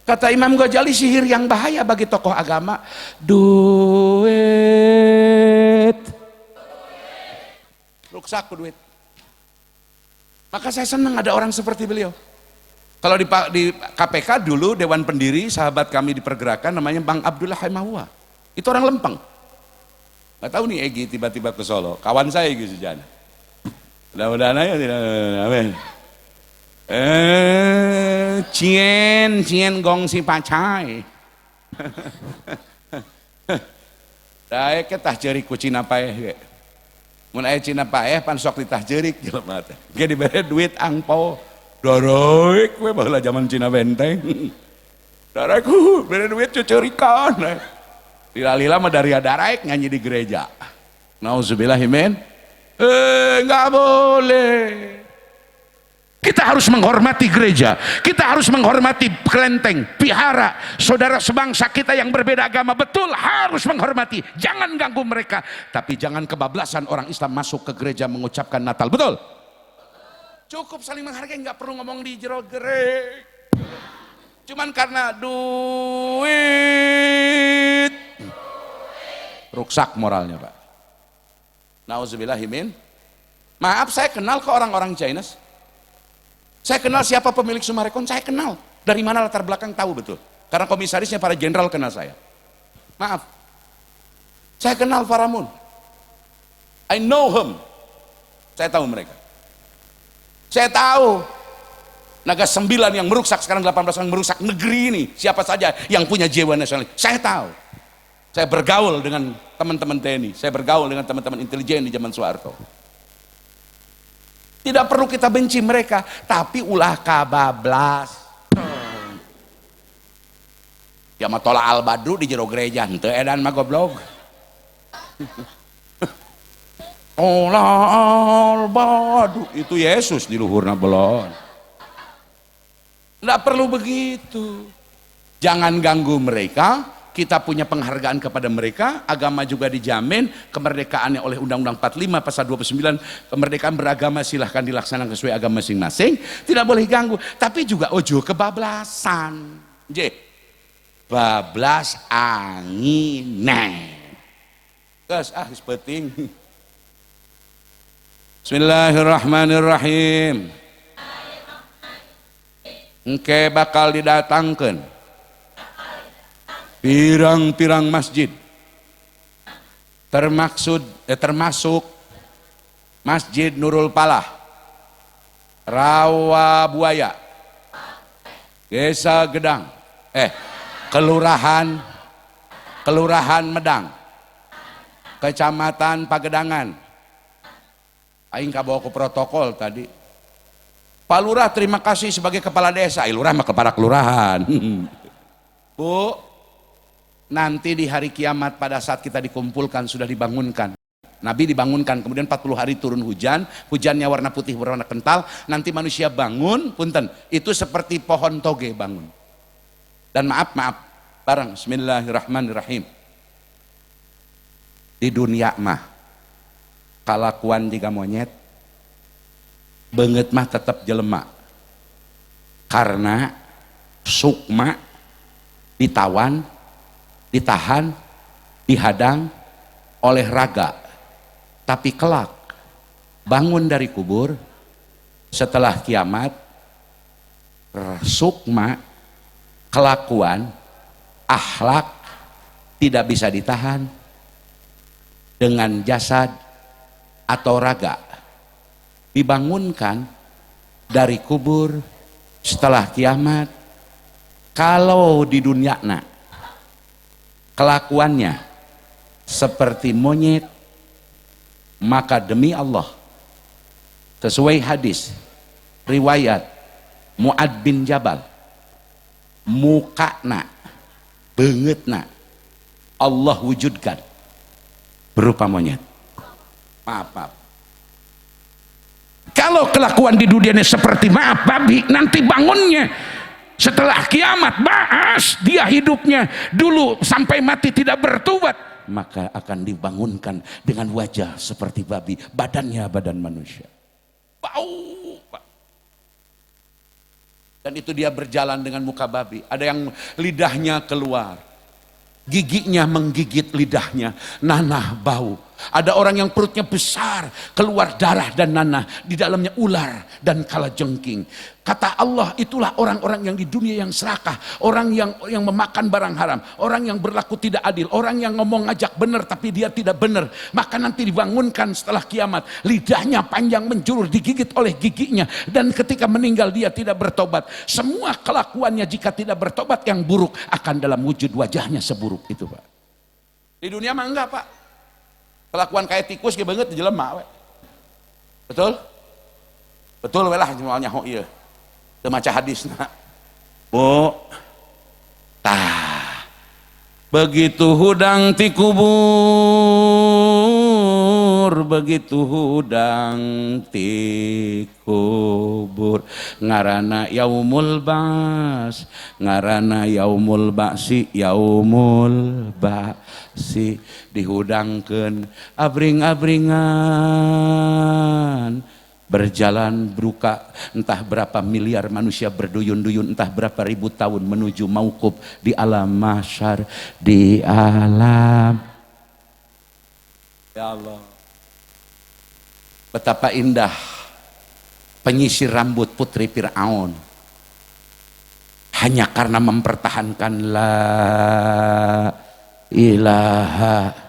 Kata Imam Ghazali, sihir yang bahaya bagi tokoh agama duit. Ruksak duit. Maka saya senang ada orang seperti beliau. Kalau di KPK dulu dewan pendiri sahabat kami di pergerakan namanya Bang Abdullah Haimawa. Itu orang Lempeng. Gak tahu nih Egi tiba-tiba ke Solo. Kawan saya Egi Sujana. Mudah-mudahan aja tidak. Amin. Cien gong si pacai. Daek ke tah jeurik ku Cina paeh ge. Mun aya Cina paeh pan sok ditah jeurik jelema teh. Ge dibere duit angpau. Daroek we baheula zaman Cina benteng. Daroek bere duit cucurikan. Lila-lila mah dari daraek nyanyi di gereja. Nauzubillah min. Enggak boleh. Kita harus menghormati gereja, kita harus menghormati kelenteng, vihara, saudara sebangsa kita yang berbeda agama, betul harus menghormati, jangan ganggu mereka, tapi jangan kebablasan orang Islam masuk ke gereja mengucapkan Natal, betul? Cukup saling menghargai, nggak perlu ngomong di jero gereja, cuman karena duit, rusak moralnya Pak. Nauzubillahimin. Maaf, saya kenal ke orang-orang Chinese. Saya kenal siapa pemilik Sumarekon, saya kenal. Dari mana latar belakang tahu betul. Karena komisarisnya para jenderal kenal saya. Maaf. Saya kenal Faramun. I know him. Saya tahu mereka. Saya tahu Naga 9 yang merusak, sekarang 18 orang merusak negeri ini. Siapa saja yang punya jiwa nasionalis. Saya tahu. Saya bergaul dengan teman-teman TNI. Saya bergaul dengan teman-teman intelijen di zaman Soeharto. Tidak perlu kita benci mereka, tapi ulah kabablas. Ya mah tola al badru di jero gereja, henteu edan mah goblok. Tola al badru itu Yesus di luhurna belon. Tidak perlu begitu. Jangan ganggu mereka. Kita punya penghargaan kepada mereka, agama juga dijamin, kemerdekaannya oleh Undang-Undang 45 pasal 29, kemerdekaan beragama silahkan dilaksanakan sesuai agama masing-masing, tidak boleh ganggu, tapi juga ojo kebablasan. J. Bablas angin. Gas penting. Bismillahirrahmanirrahim. Engke bakal didatangkeun pirang-pirang masjid, termasuk Masjid Nurul Palah, Rawa Buaya, Desa Gedang, Kelurahan Medang, Kecamatan Pagedangan. Aing kabawa ke protokol tadi. Pak Lurah terima kasih sebagai kepala desa. Lurah mah kepala kelurahan. Bu, nanti di hari kiamat pada saat kita dikumpulkan sudah dibangunkan. Nabi dibangunkan, kemudian 40 hari turun hujan, hujannya warna putih berwarna kental, nanti manusia bangun, punten, itu seperti pohon toge bangun. Dan maaf, bareng, bismillahirrahmanirrahim. Di dunia mah, kalakuan jiga monyet, beungeut mah tetap jelema. Karena sukma ditawan, ditahan, dihadang oleh raga, tapi kelak bangun dari kubur setelah kiamat, sukma, kelakuan, akhlak tidak bisa ditahan dengan jasad atau raga, dibangunkan dari kubur setelah kiamat. Kalau di dunia kelakuannya seperti monyet, maka demi Allah, sesuai hadis riwayat Mu'ad bin Jabal, mukana beungeutna Allah wujudkan berupa monyet. Maaf. Kalau kelakuan di dunia ini seperti babi, nanti bangunnya setelah kiamat, bahas dia hidupnya dulu sampai mati tidak bertobat, maka akan dibangunkan dengan wajah seperti babi, badannya badan manusia, bau Pak. Dan itu dia berjalan dengan muka babi. Ada yang lidahnya keluar, giginya menggigit lidahnya, nanah bau. Ada orang yang perutnya besar, keluar darah dan nanah, di dalamnya ular dan kalajengking. Kata Allah, itulah orang-orang yang di dunia yang serakah, orang yang memakan barang haram, orang yang berlaku tidak adil, orang yang ngomong ngajak benar tapi dia tidak benar. Maka nanti dibangunkan setelah kiamat, lidahnya panjang menjulur, digigit oleh giginya, dan ketika meninggal dia tidak bertobat. Semua kelakuannya jika tidak bertobat yang buruk akan dalam wujud wajahnya seburuk itu, Pak. Di dunia mah enggak, Pak. Kelakuan kayak tikus ge banget jelema we. Betul? Betul we lah moalnya ho ieu. Teu maca hadisna. Bu. Tah. Begitu hudang ti kubur, begitu hudang ti kubur. Ngaranna yaumul bas, ngaranna yaumul ba'si, yaumul ba'si. Dihudangkeun abring-abringan, berjalan beruka entah berapa miliar manusia berduyun-duyun, entah berapa ribu tahun menuju mauquf di alam mahsyar, di alam. Ya Allah, betapa indah penyisir rambut putri Fir'aun hanya karena mempertahankan la ilaha.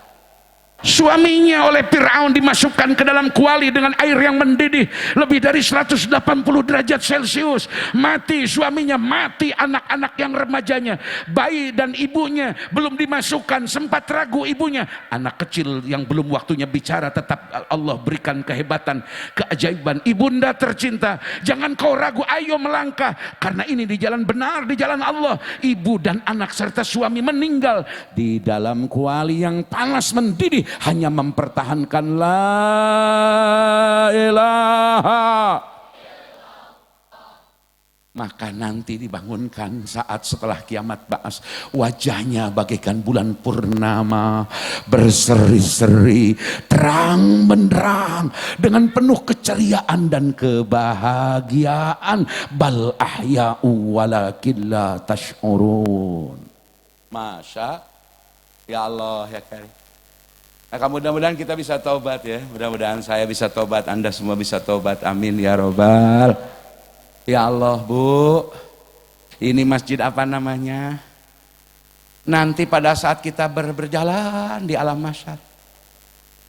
Suaminya oleh Fir'aun dimasukkan ke dalam kuali dengan air yang mendidih lebih dari 180 derajat Celcius. Mati suaminya, mati anak-anak yang remajanya, bayi dan ibunya belum dimasukkan, sempat ragu ibunya. Anak kecil yang belum waktunya bicara tetap Allah berikan kehebatan, keajaiban. Ibunda tercinta, jangan kau ragu, ayo melangkah, karena ini di jalan benar, di jalan Allah. Ibu dan anak serta suami meninggal di dalam kuali yang panas mendidih hanya mempertahankan la ilaha. Maka nanti dibangunkan saat setelah kiamat ba'as, wajahnya bagaikan bulan purnama, berseri-seri, terang benderang dengan penuh keceriaan dan kebahagiaan. Bal ahya'u walakin la tash'urun. Masya ya Allah ya Karim. Nah, mudah-mudahan kita bisa taubat ya. Mudah-mudahan saya bisa taubat, Anda semua bisa taubat. Amin ya robbal. Ya Allah, Bu. Ini masjid apa namanya? Nanti pada saat kita berjalan di alam mahsyar,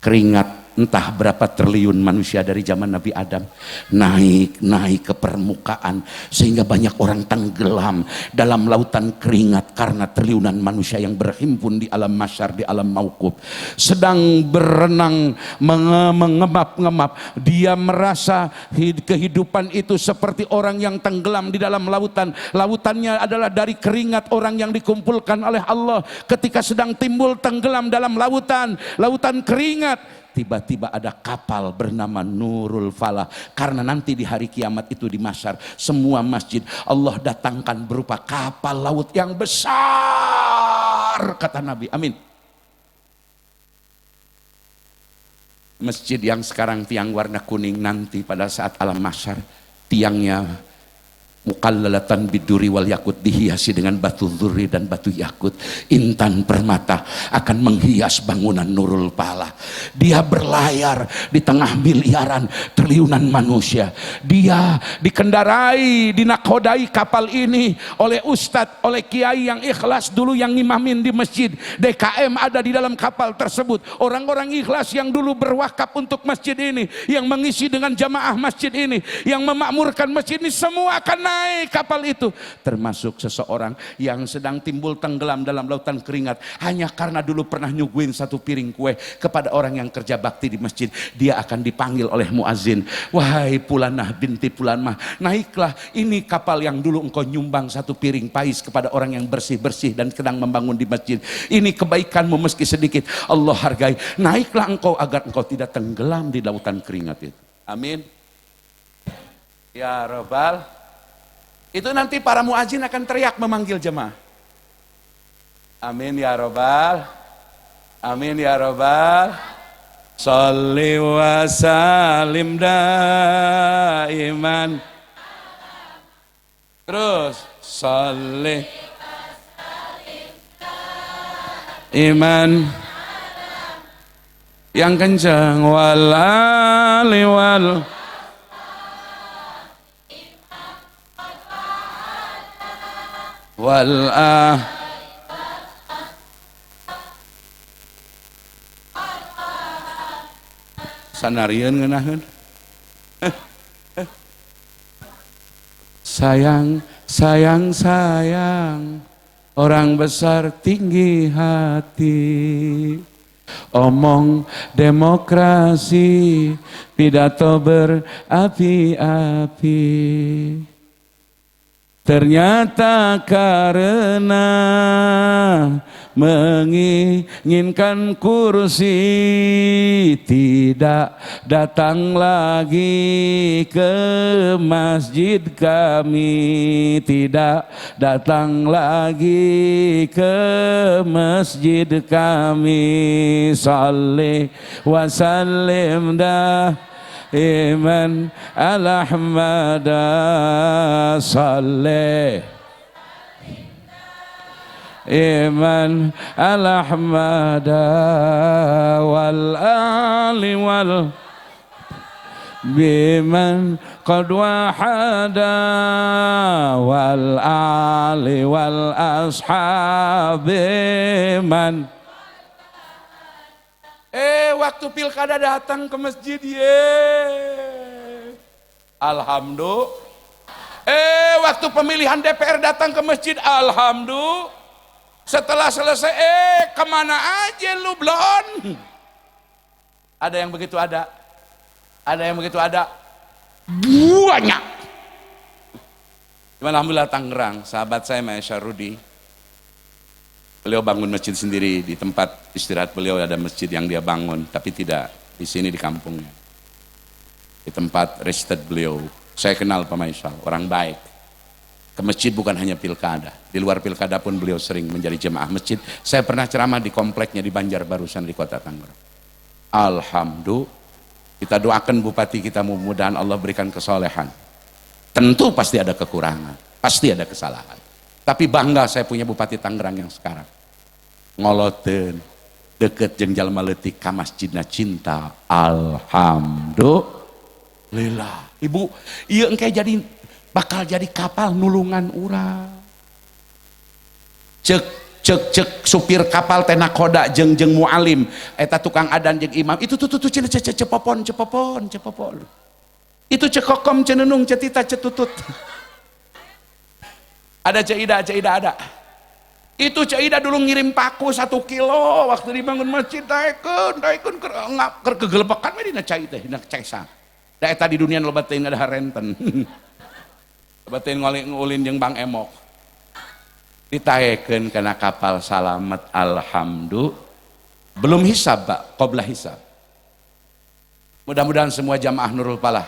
keringat entah berapa triliun manusia dari zaman Nabi Adam naik ke permukaan sehingga banyak orang tenggelam dalam lautan keringat karena triliunan manusia yang berhimpun di alam mahsyar, di alam mauquf, sedang berenang mengembap-ngembap. Dia merasa kehidupan itu seperti orang yang tenggelam di dalam lautan. Lautannya adalah dari keringat orang yang dikumpulkan oleh Allah ketika sedang timbul tenggelam dalam lautan keringat. Tiba-tiba ada kapal bernama Nurul Falah, karena nanti di hari kiamat itu di mahsyar semua masjid Allah datangkan berupa kapal laut yang besar, kata Nabi. Amin. Masjid yang sekarang tiang warna kuning, nanti pada saat alam mahsyar tiangnya mukallalatan biduri wal yakut, dihiasi dengan batu dzurri dan batu yakut. Intan permata akan menghias bangunan Nurul Falah. Dia berlayar di tengah miliaran triliunan manusia. Dia dikendarai, dinakodai kapal ini oleh ustadz, oleh kiai yang ikhlas dulu yang ngimamin di masjid. DKM ada di dalam kapal tersebut. Orang-orang ikhlas yang dulu berwakaf untuk masjid ini, yang mengisi dengan jamaah masjid ini, yang memakmurkan masjid ini, semua akan naik kapal itu, termasuk seseorang yang sedang timbul tenggelam dalam lautan keringat hanya karena dulu pernah nyuguhin satu piring kue kepada orang yang kerja bakti di masjid. Dia akan dipanggil oleh muazin, wahai Pulanah binti Pulanmah, naiklah, ini kapal yang dulu engkau nyumbang satu piring pais kepada orang yang bersih-bersih dan sedang membangun di masjid. Ini kebaikanmu meski sedikit, Allah hargai, naiklah engkau agar engkau tidak tenggelam di lautan keringat itu. Amin ya Rabbal. Itu nanti para muazin akan teriak memanggil jemaah. Amin ya Rabbal. Amin ya Rabbal. Sholli wa salim daiman. Terus sholli iman yang kencang. Wal ali wal sanarian ngeunaheun. Sayang, sayang, sayang, orang besar tinggi hati, omong demokrasi, pidato berapi-api. Ternyata karena menginginkan kursi, tidak datang lagi ke masjid kami, tidak datang lagi ke masjid kami. Shalli wa sallim dah iman al-ahmada, salih iman al-ahmada wal ali wal biman qad wahada wal ali wal ashabi man. Waktu pilkada datang ke masjid, alhamdulillah. Waktu pemilihan DPR datang ke masjid, alhamdulillah. Setelah selesai, kemana aja lu blon? Ada yang begitu ada? Ada yang begitu ada? Banyak. Cuman alhamdulillah Tangerang, sahabat saya Maesha Rudi, beliau bangun masjid sendiri di tempat istirahat beliau, ada masjid yang dia bangun, tapi tidak di sini di kampungnya. Di tempat residence beliau. Saya kenal Pak Maisal, orang baik. Ke masjid bukan hanya pilkada, di luar pilkada pun beliau sering menjadi jemaah masjid. Saya pernah ceramah di kompleknya di Banjarbarusan di Kota Tangerang. Alhamdulillah, kita doakan bupati kita, mudah-mudahan Allah berikan kesolehan. Tentu pasti ada kekurangan, pasti ada kesalahan. Tapi bangga saya punya Bupati Tangerang yang sekarang. Ngoloten deket jeung jalma leutik ka masjidna cinta. Alhamdulillah. Ibu, ieu engke jadi bakal jadi kapal nulungan urang. Cek supir kapal teh nakoda jeung mualim, eta tukang adan jeung imam. Itu tuh cepopon. Itu cekokom cenenung cetita cetutut. Ada Caidah ada. Itu Caidah dulu ngirim paku 1 kilo waktu dibangun masjid, daekeun keur kegelepekan we dina cai teh, dina cesa. Da eta di dunia loba teuing ada harenten. Loba teuing ngulin jeung Bang Emok. Ditaekeun kana kapal salamet, alhamdulillah. Belum hisab, Pak, qabla hisab. Mudah-mudahan semua jamaah Nurul Falah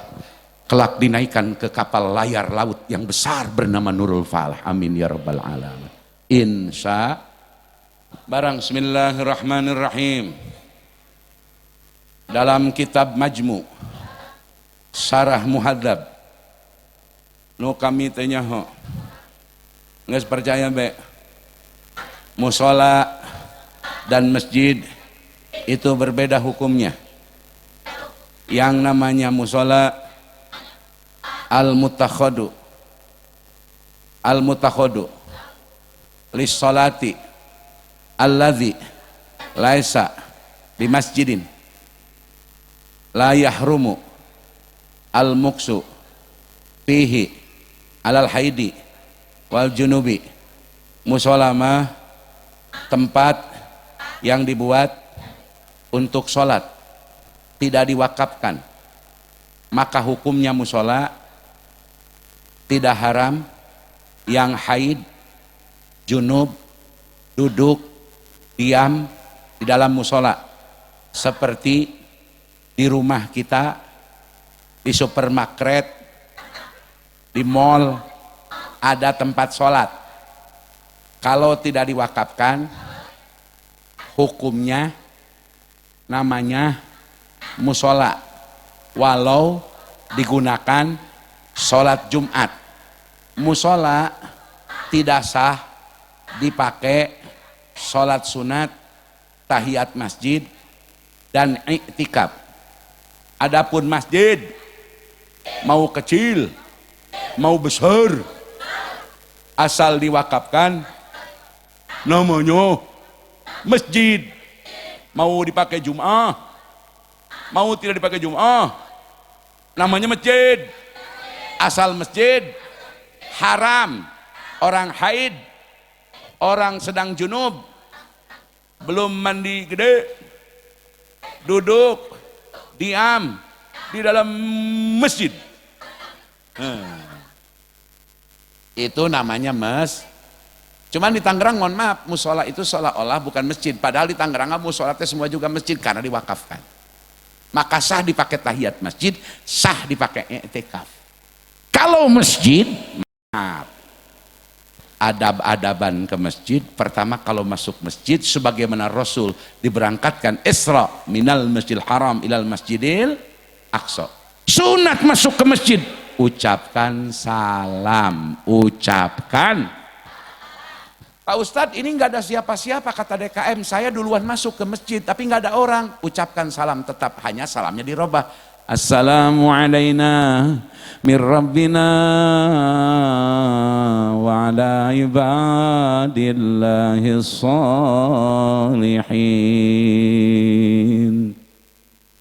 kelak dinaikkan ke kapal layar laut yang besar bernama Nurul Falah. Amin ya rabbal alamin. Insya barang. Bismillahirrahmanirrahim. Dalam kitab Majmu Syarah Muhadzab nu kami teh nyaho geus percaya be musola dan masjid itu berbeda hukumnya. Yang namanya musola al-mutakhadu lis-sholati alladzi laisa di masjidin la yahrumu al-muksu fihi alal haidi wal junubi. Musola mah tempat yang dibuat untuk sholat, tidak diwakafkan, maka hukumnya musola tidak haram yang haid, junub, duduk, diam di dalam musola, seperti di rumah kita, di supermarket, di mall ada tempat sholat. Kalau tidak diwakafkan, hukumnya namanya musola, walau digunakan sholat Jumat. Musola tidak sah dipakai sholat sunat, tahiyat masjid, dan i'tikaf. Adapun masjid mau kecil, mau besar, asal diwakafkan namanya masjid. Mau dipakai Jum'ah, mau tidak dipakai Jum'ah, namanya masjid. Asal masjid. Haram orang haid, orang sedang junub, belum mandi gede, duduk diam di dalam masjid. Itu namanya Cuman di Tangerang, mohon maaf, musola itu seolah-olah bukan masjid. Padahal di Tangerang musola itu semua juga masjid karena diwakafkan. Maka sah dipakai tahiyat masjid, sah dipakai i'tikaf. Kalau masjid, maaf, adab-adaban ke masjid. Pertama, kalau masuk masjid, sebagaimana Rasul diberangkatkan Isra minal masjidil haram ilal masjidil aqsa. Sunat masuk ke masjid, ucapkan salam, ucapkan. Pak Ustadz, ini nggak ada siapa-siapa, kata DKM, saya duluan masuk ke masjid tapi nggak ada orang. Ucapkan salam tetap, hanya salamnya dirubah. Assalamu alaina min rabbina wa ala ibadillahi salihin.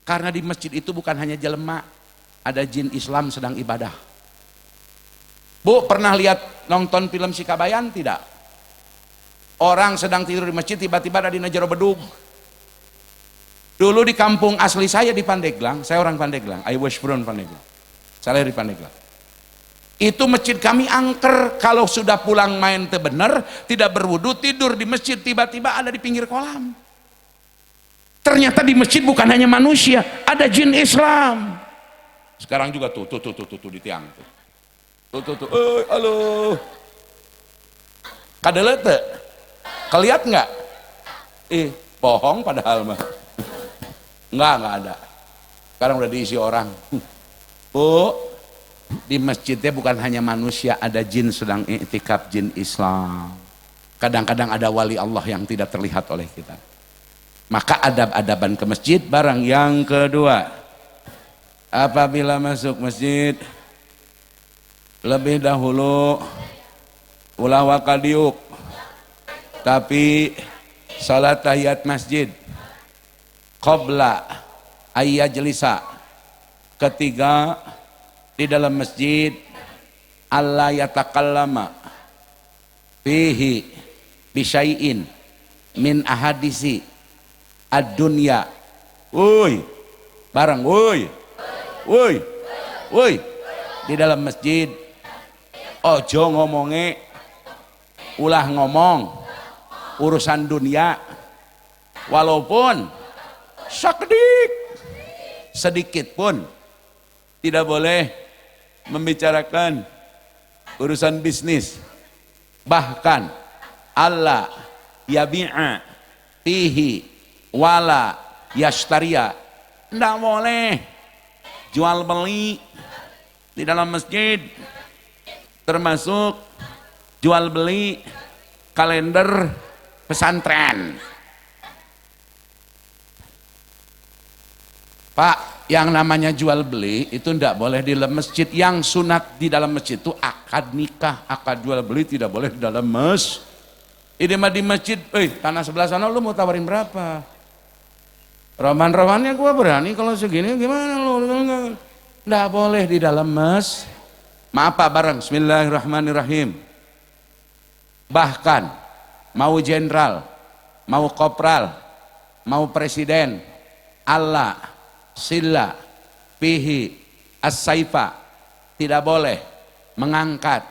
Karena di masjid itu bukan hanya jelema, ada jin Islam sedang ibadah. Bu, pernah lihat nonton film Sikabayan tidak? Orang sedang tidur di masjid, tiba-tiba ada di jero bedug. Dulu di kampung asli saya di Pandeglang, saya orang Pandeglang, I was born Pandeglang. Saya lahir di Pandeglang. Itu masjid kami angker, kalau sudah pulang main bener, tidak berwudu, tidur di masjid, tiba-tiba ada di pinggir kolam. Ternyata di masjid bukan hanya manusia, ada jin Islam. Sekarang juga tuh di tiang tuh. Halo. Kadelete. Kelihat nggak? Bohong padahal mah. Nggak ada. Sekarang udah diisi orang. Bu, di masjidnya bukan hanya manusia, ada jin sedang i'tikaf, jin Islam. Kadang-kadang ada wali Allah yang tidak terlihat oleh kita. Maka adab-adaban ke masjid. Barang yang kedua, apabila masuk masjid, lebih dahulu ulah wakadiuk, tapi salat tahiyat masjid qabla ayyajlisa. Ketiga, di dalam masjid alla yatakallama fihi bisyai'in min ahadisi ad-dunya. Woi, bareng woi. Di dalam masjid ojo ngomonge, ulah ngomong urusan dunia, walaupun sedikit pun tidak boleh membicarakan urusan bisnis. Bahkan Allah yabi'a fihi wala yashtariya, tidak boleh jual beli di dalam masjid, termasuk jual beli kalender pesantren. Pak, yang namanya jual beli itu tidak boleh di dalam masjid. Yang sunat di dalam masjid itu akad nikah, akad jual beli tidak boleh di dalam masjid. Ini mah di masjid, tanah sebelah sana lu mau tawarin berapa? Roman-romannya gua berani, kalau segini gimana lu? Tidak boleh di dalam masjid. Maaf Pak, bareng, bismillahirrahmanirrahim. Bahkan mau jenderal, mau kopral, mau presiden, Allah sila pihi as-saifa, tidak boleh mengangkat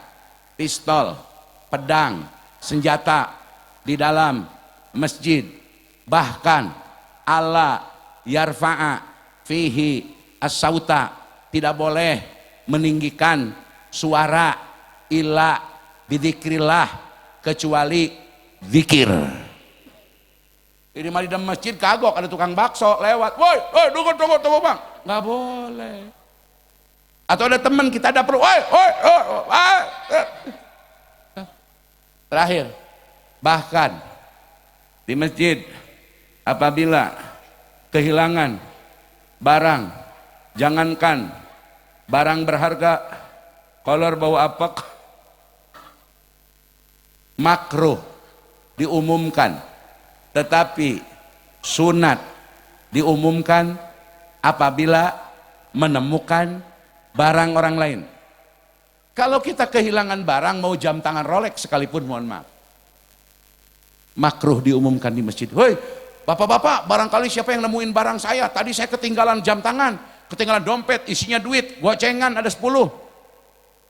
pistol, pedang, senjata di dalam masjid. Bahkan Allah yarfa'a fihi as-sauta, tidak boleh meninggikan suara illa bidzikrillah, kecuali zikir. Ini mah di dalam masjid kagok ada tukang bakso lewat, woi, tunggu bang, nggak boleh. Atau ada teman kita ada perlu, woi. Terakhir, bahkan di masjid apabila kehilangan barang, jangankan barang berharga, kolor bau apek, makruh diumumkan, tetapi sunat diumumkan apabila menemukan barang orang lain. Kalau kita kehilangan barang, mau jam tangan Rolex sekalipun, mohon maaf, makruh diumumkan di masjid. Hoi, bapak-bapak, barangkali siapa yang nemuin barang saya? Tadi saya ketinggalan jam tangan, ketinggalan dompet, isinya duit, gocengan ada 10.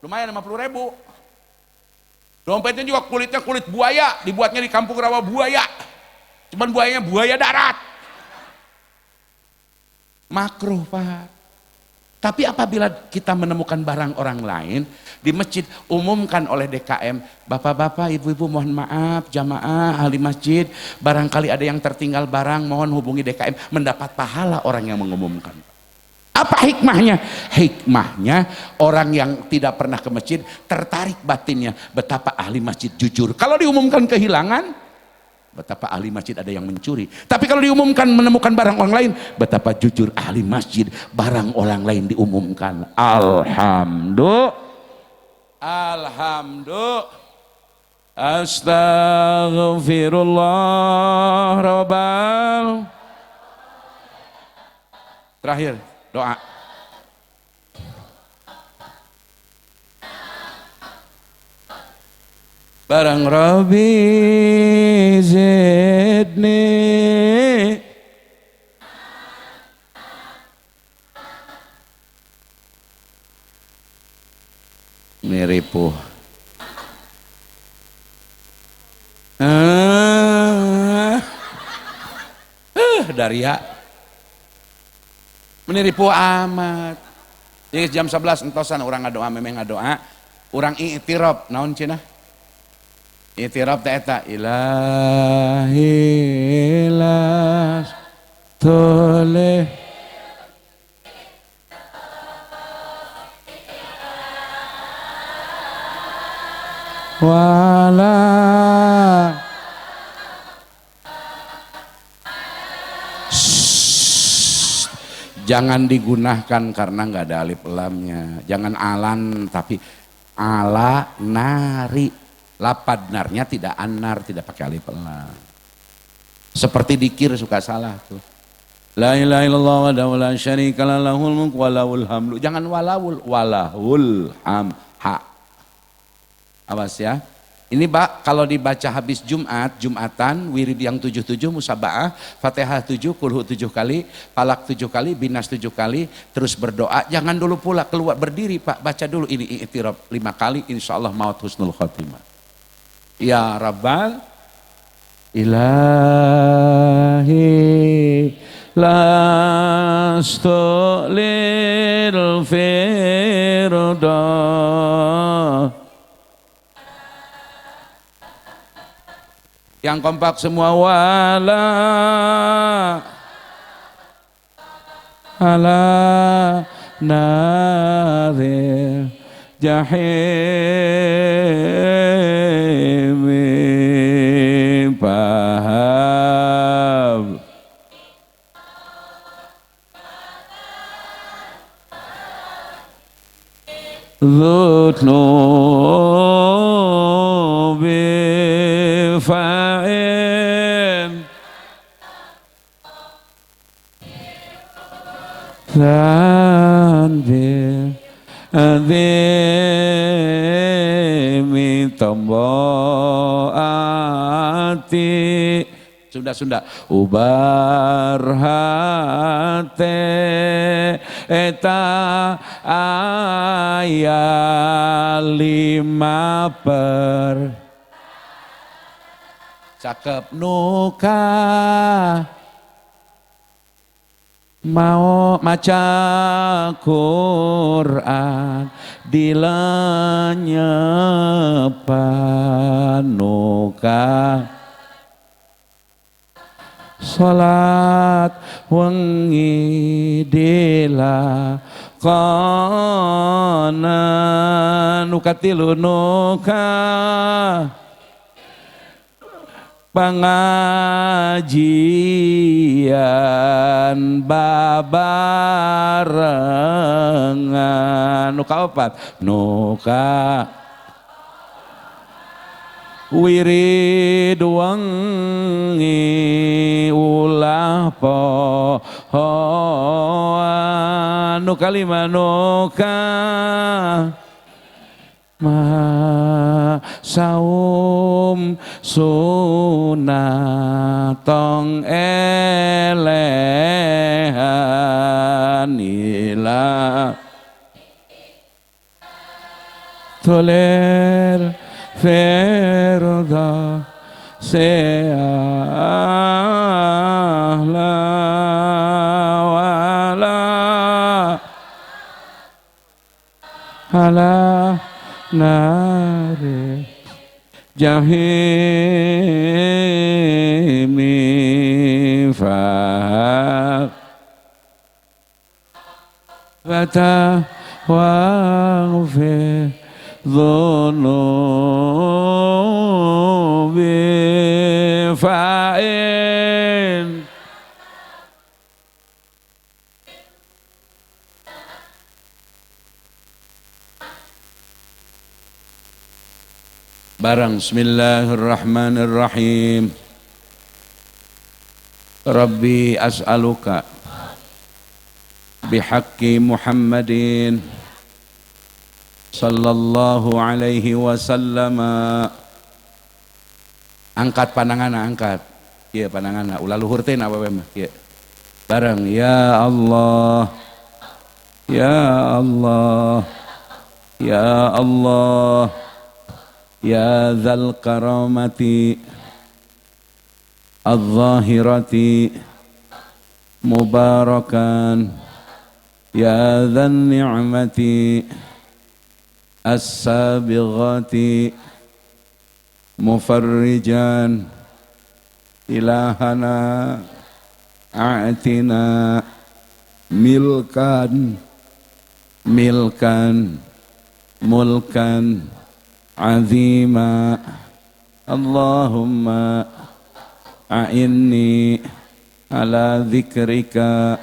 Lumayan 50.000. Dompetnya juga kulitnya kulit buaya, dibuatnya di kampung rawa buaya. Cuman buayanya buaya darat. Makruh, Pak. Tapi apabila kita menemukan barang orang lain di masjid, umumkan oleh DKM, bapak-bapak, ibu-ibu, mohon maaf, jamaah ahli masjid, barangkali ada yang tertinggal barang, mohon hubungi DKM, mendapat pahala orang yang mengumumkan. Apa hikmahnya? Hikmahnya orang yang tidak pernah ke masjid tertarik batinnya, betapa ahli masjid jujur. Kalau diumumkan kehilangan, betapa ahli masjid ada yang mencuri. Tapi kalau diumumkan menemukan barang orang lain, betapa jujur ahli masjid, barang orang lain diumumkan. Alhamdulillah. Astaghfirullah rabbal. Terakhir doa. Barang Rabbi zidni miripuh. Daria meniripu amat. Jadi jam 11 entosan orang ngadoa, memang ngadoa, orang i'tirab naon cenah? I'tirab teh eta ilahi las toleh wala jangan digunakan karena nggak ada alif lamnya. Jangan alan tapi ala nari. Lapad narnya tidak anar, tidak pakai alif lam. Seperti dikir suka salah tuh. La ilaha illallah wa la syarika lahul mulku wa lahul hamdu. Jangan walawul, walahul ha. Awas ya. Ini Pak, kalau dibaca habis Jumatan, wirid yang 77, musaba'ah, Fatihah 7, kulhu 7 kali, Falak 7 kali, Binas 7 kali, terus berdoa. Jangan dulu pula keluar berdiri Pak, baca dulu ini i'tirab 5 kali, insya Allah maut husnul khotimah. Ya Rabbal Ilahi lastu lil firda yang kompak semua wala ala nadir jahim paham Zutnubi fa'in Zanbir Azimi tomboati Sunda ubar hate eta ayat 5 per cakep nuka mau maca Quran dilanyepan nuka salat wengi dilakona nuka tilu nuka Pangajian babarengan nuka opat nuka wirid wengi ulah pohoan nuka lima nuka ma saum sunatong elehan ila toler verda seahla wala ala nare jahimi fata waghfir dhunubi fa'in barang bismillahirrahmanirrahim. Rabbi as'aluka bihaqqi Muhammadin sallallahu alaihi wasallam. Angkat pandanganna, angkat. Ieu pandanganna ulah luhur teh awewe mah ieu. Bareng ya Allah. Ya Allah. Ya Allah. Ya dzal karamati adh-dhahirati mubarakan ya dzan ni'mati as-sabighati mufarrijan ilahana a'tina milkan mulkan azima. Allahumma a'inni ala dzikrika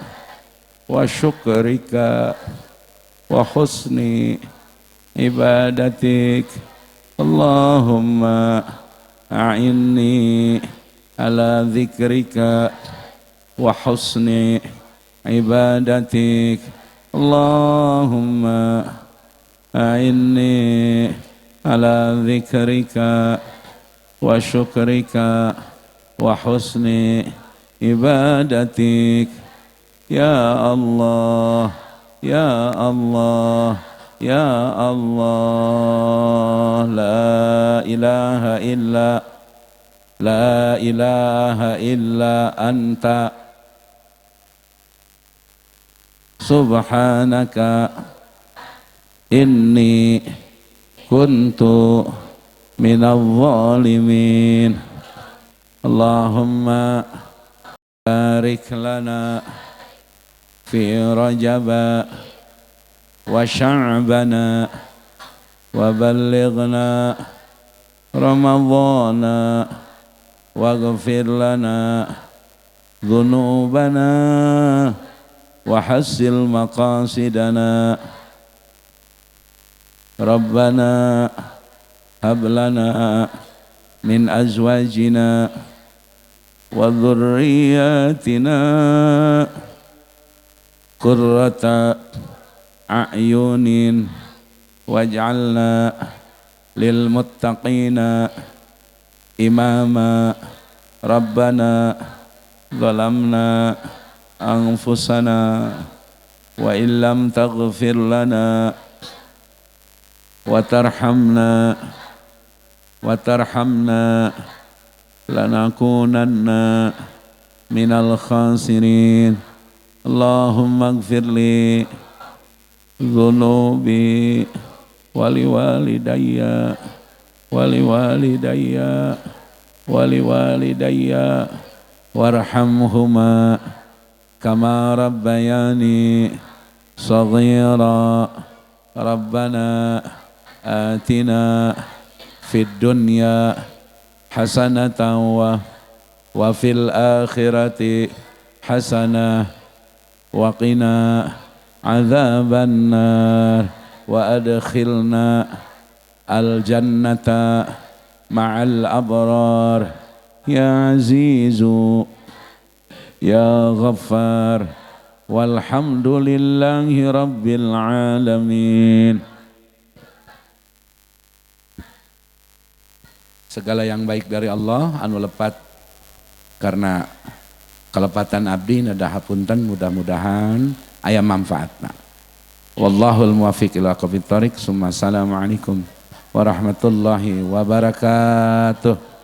wa syukrika wa husni ibadatik. Allahumma a'inni ala dzikrika wa husni ibadatik. Allahumma a'inni ala dzikrika wa syukrika wa husni ibadatik. Ya Allah, ya Allah, ya Allah, la ilaha illa anta subhanaka inni kuntu minadh dhalimin. Allahumma barik lana fi rajaba wa sya'bana wa ballighna ramadhana waghfir lana dhunubana wa hassil maqasidana. Rabbana hab lana min azwajina wa dhurriyyatina qurrata a'yunin waj'alna lil muttaqina imama. Rabbana zalamna anfusana wa illam taghfir lana wa tarhamna lanakunanna minal khasirin. Allahumma ighfirli dhunubi wali walidayya warhamhuma kama rabbayani saghira. Rabbana atina fid dunya hasanatan wa fil akhirati hasanah wa qina adzaban nar wa adkhilna al jannata ma'al abrar ya azizu ya ghaffar walhamdulillahi rabbil alamin. Segala yang baik dari Allah anu lepat karena kelepatan abdi nada hapunten, mudah-mudahan aya manfaatna. Wallahul muwaffiq ila aqwamit thoriq. Assalamualaikum warahmatullahi wabarakatuh.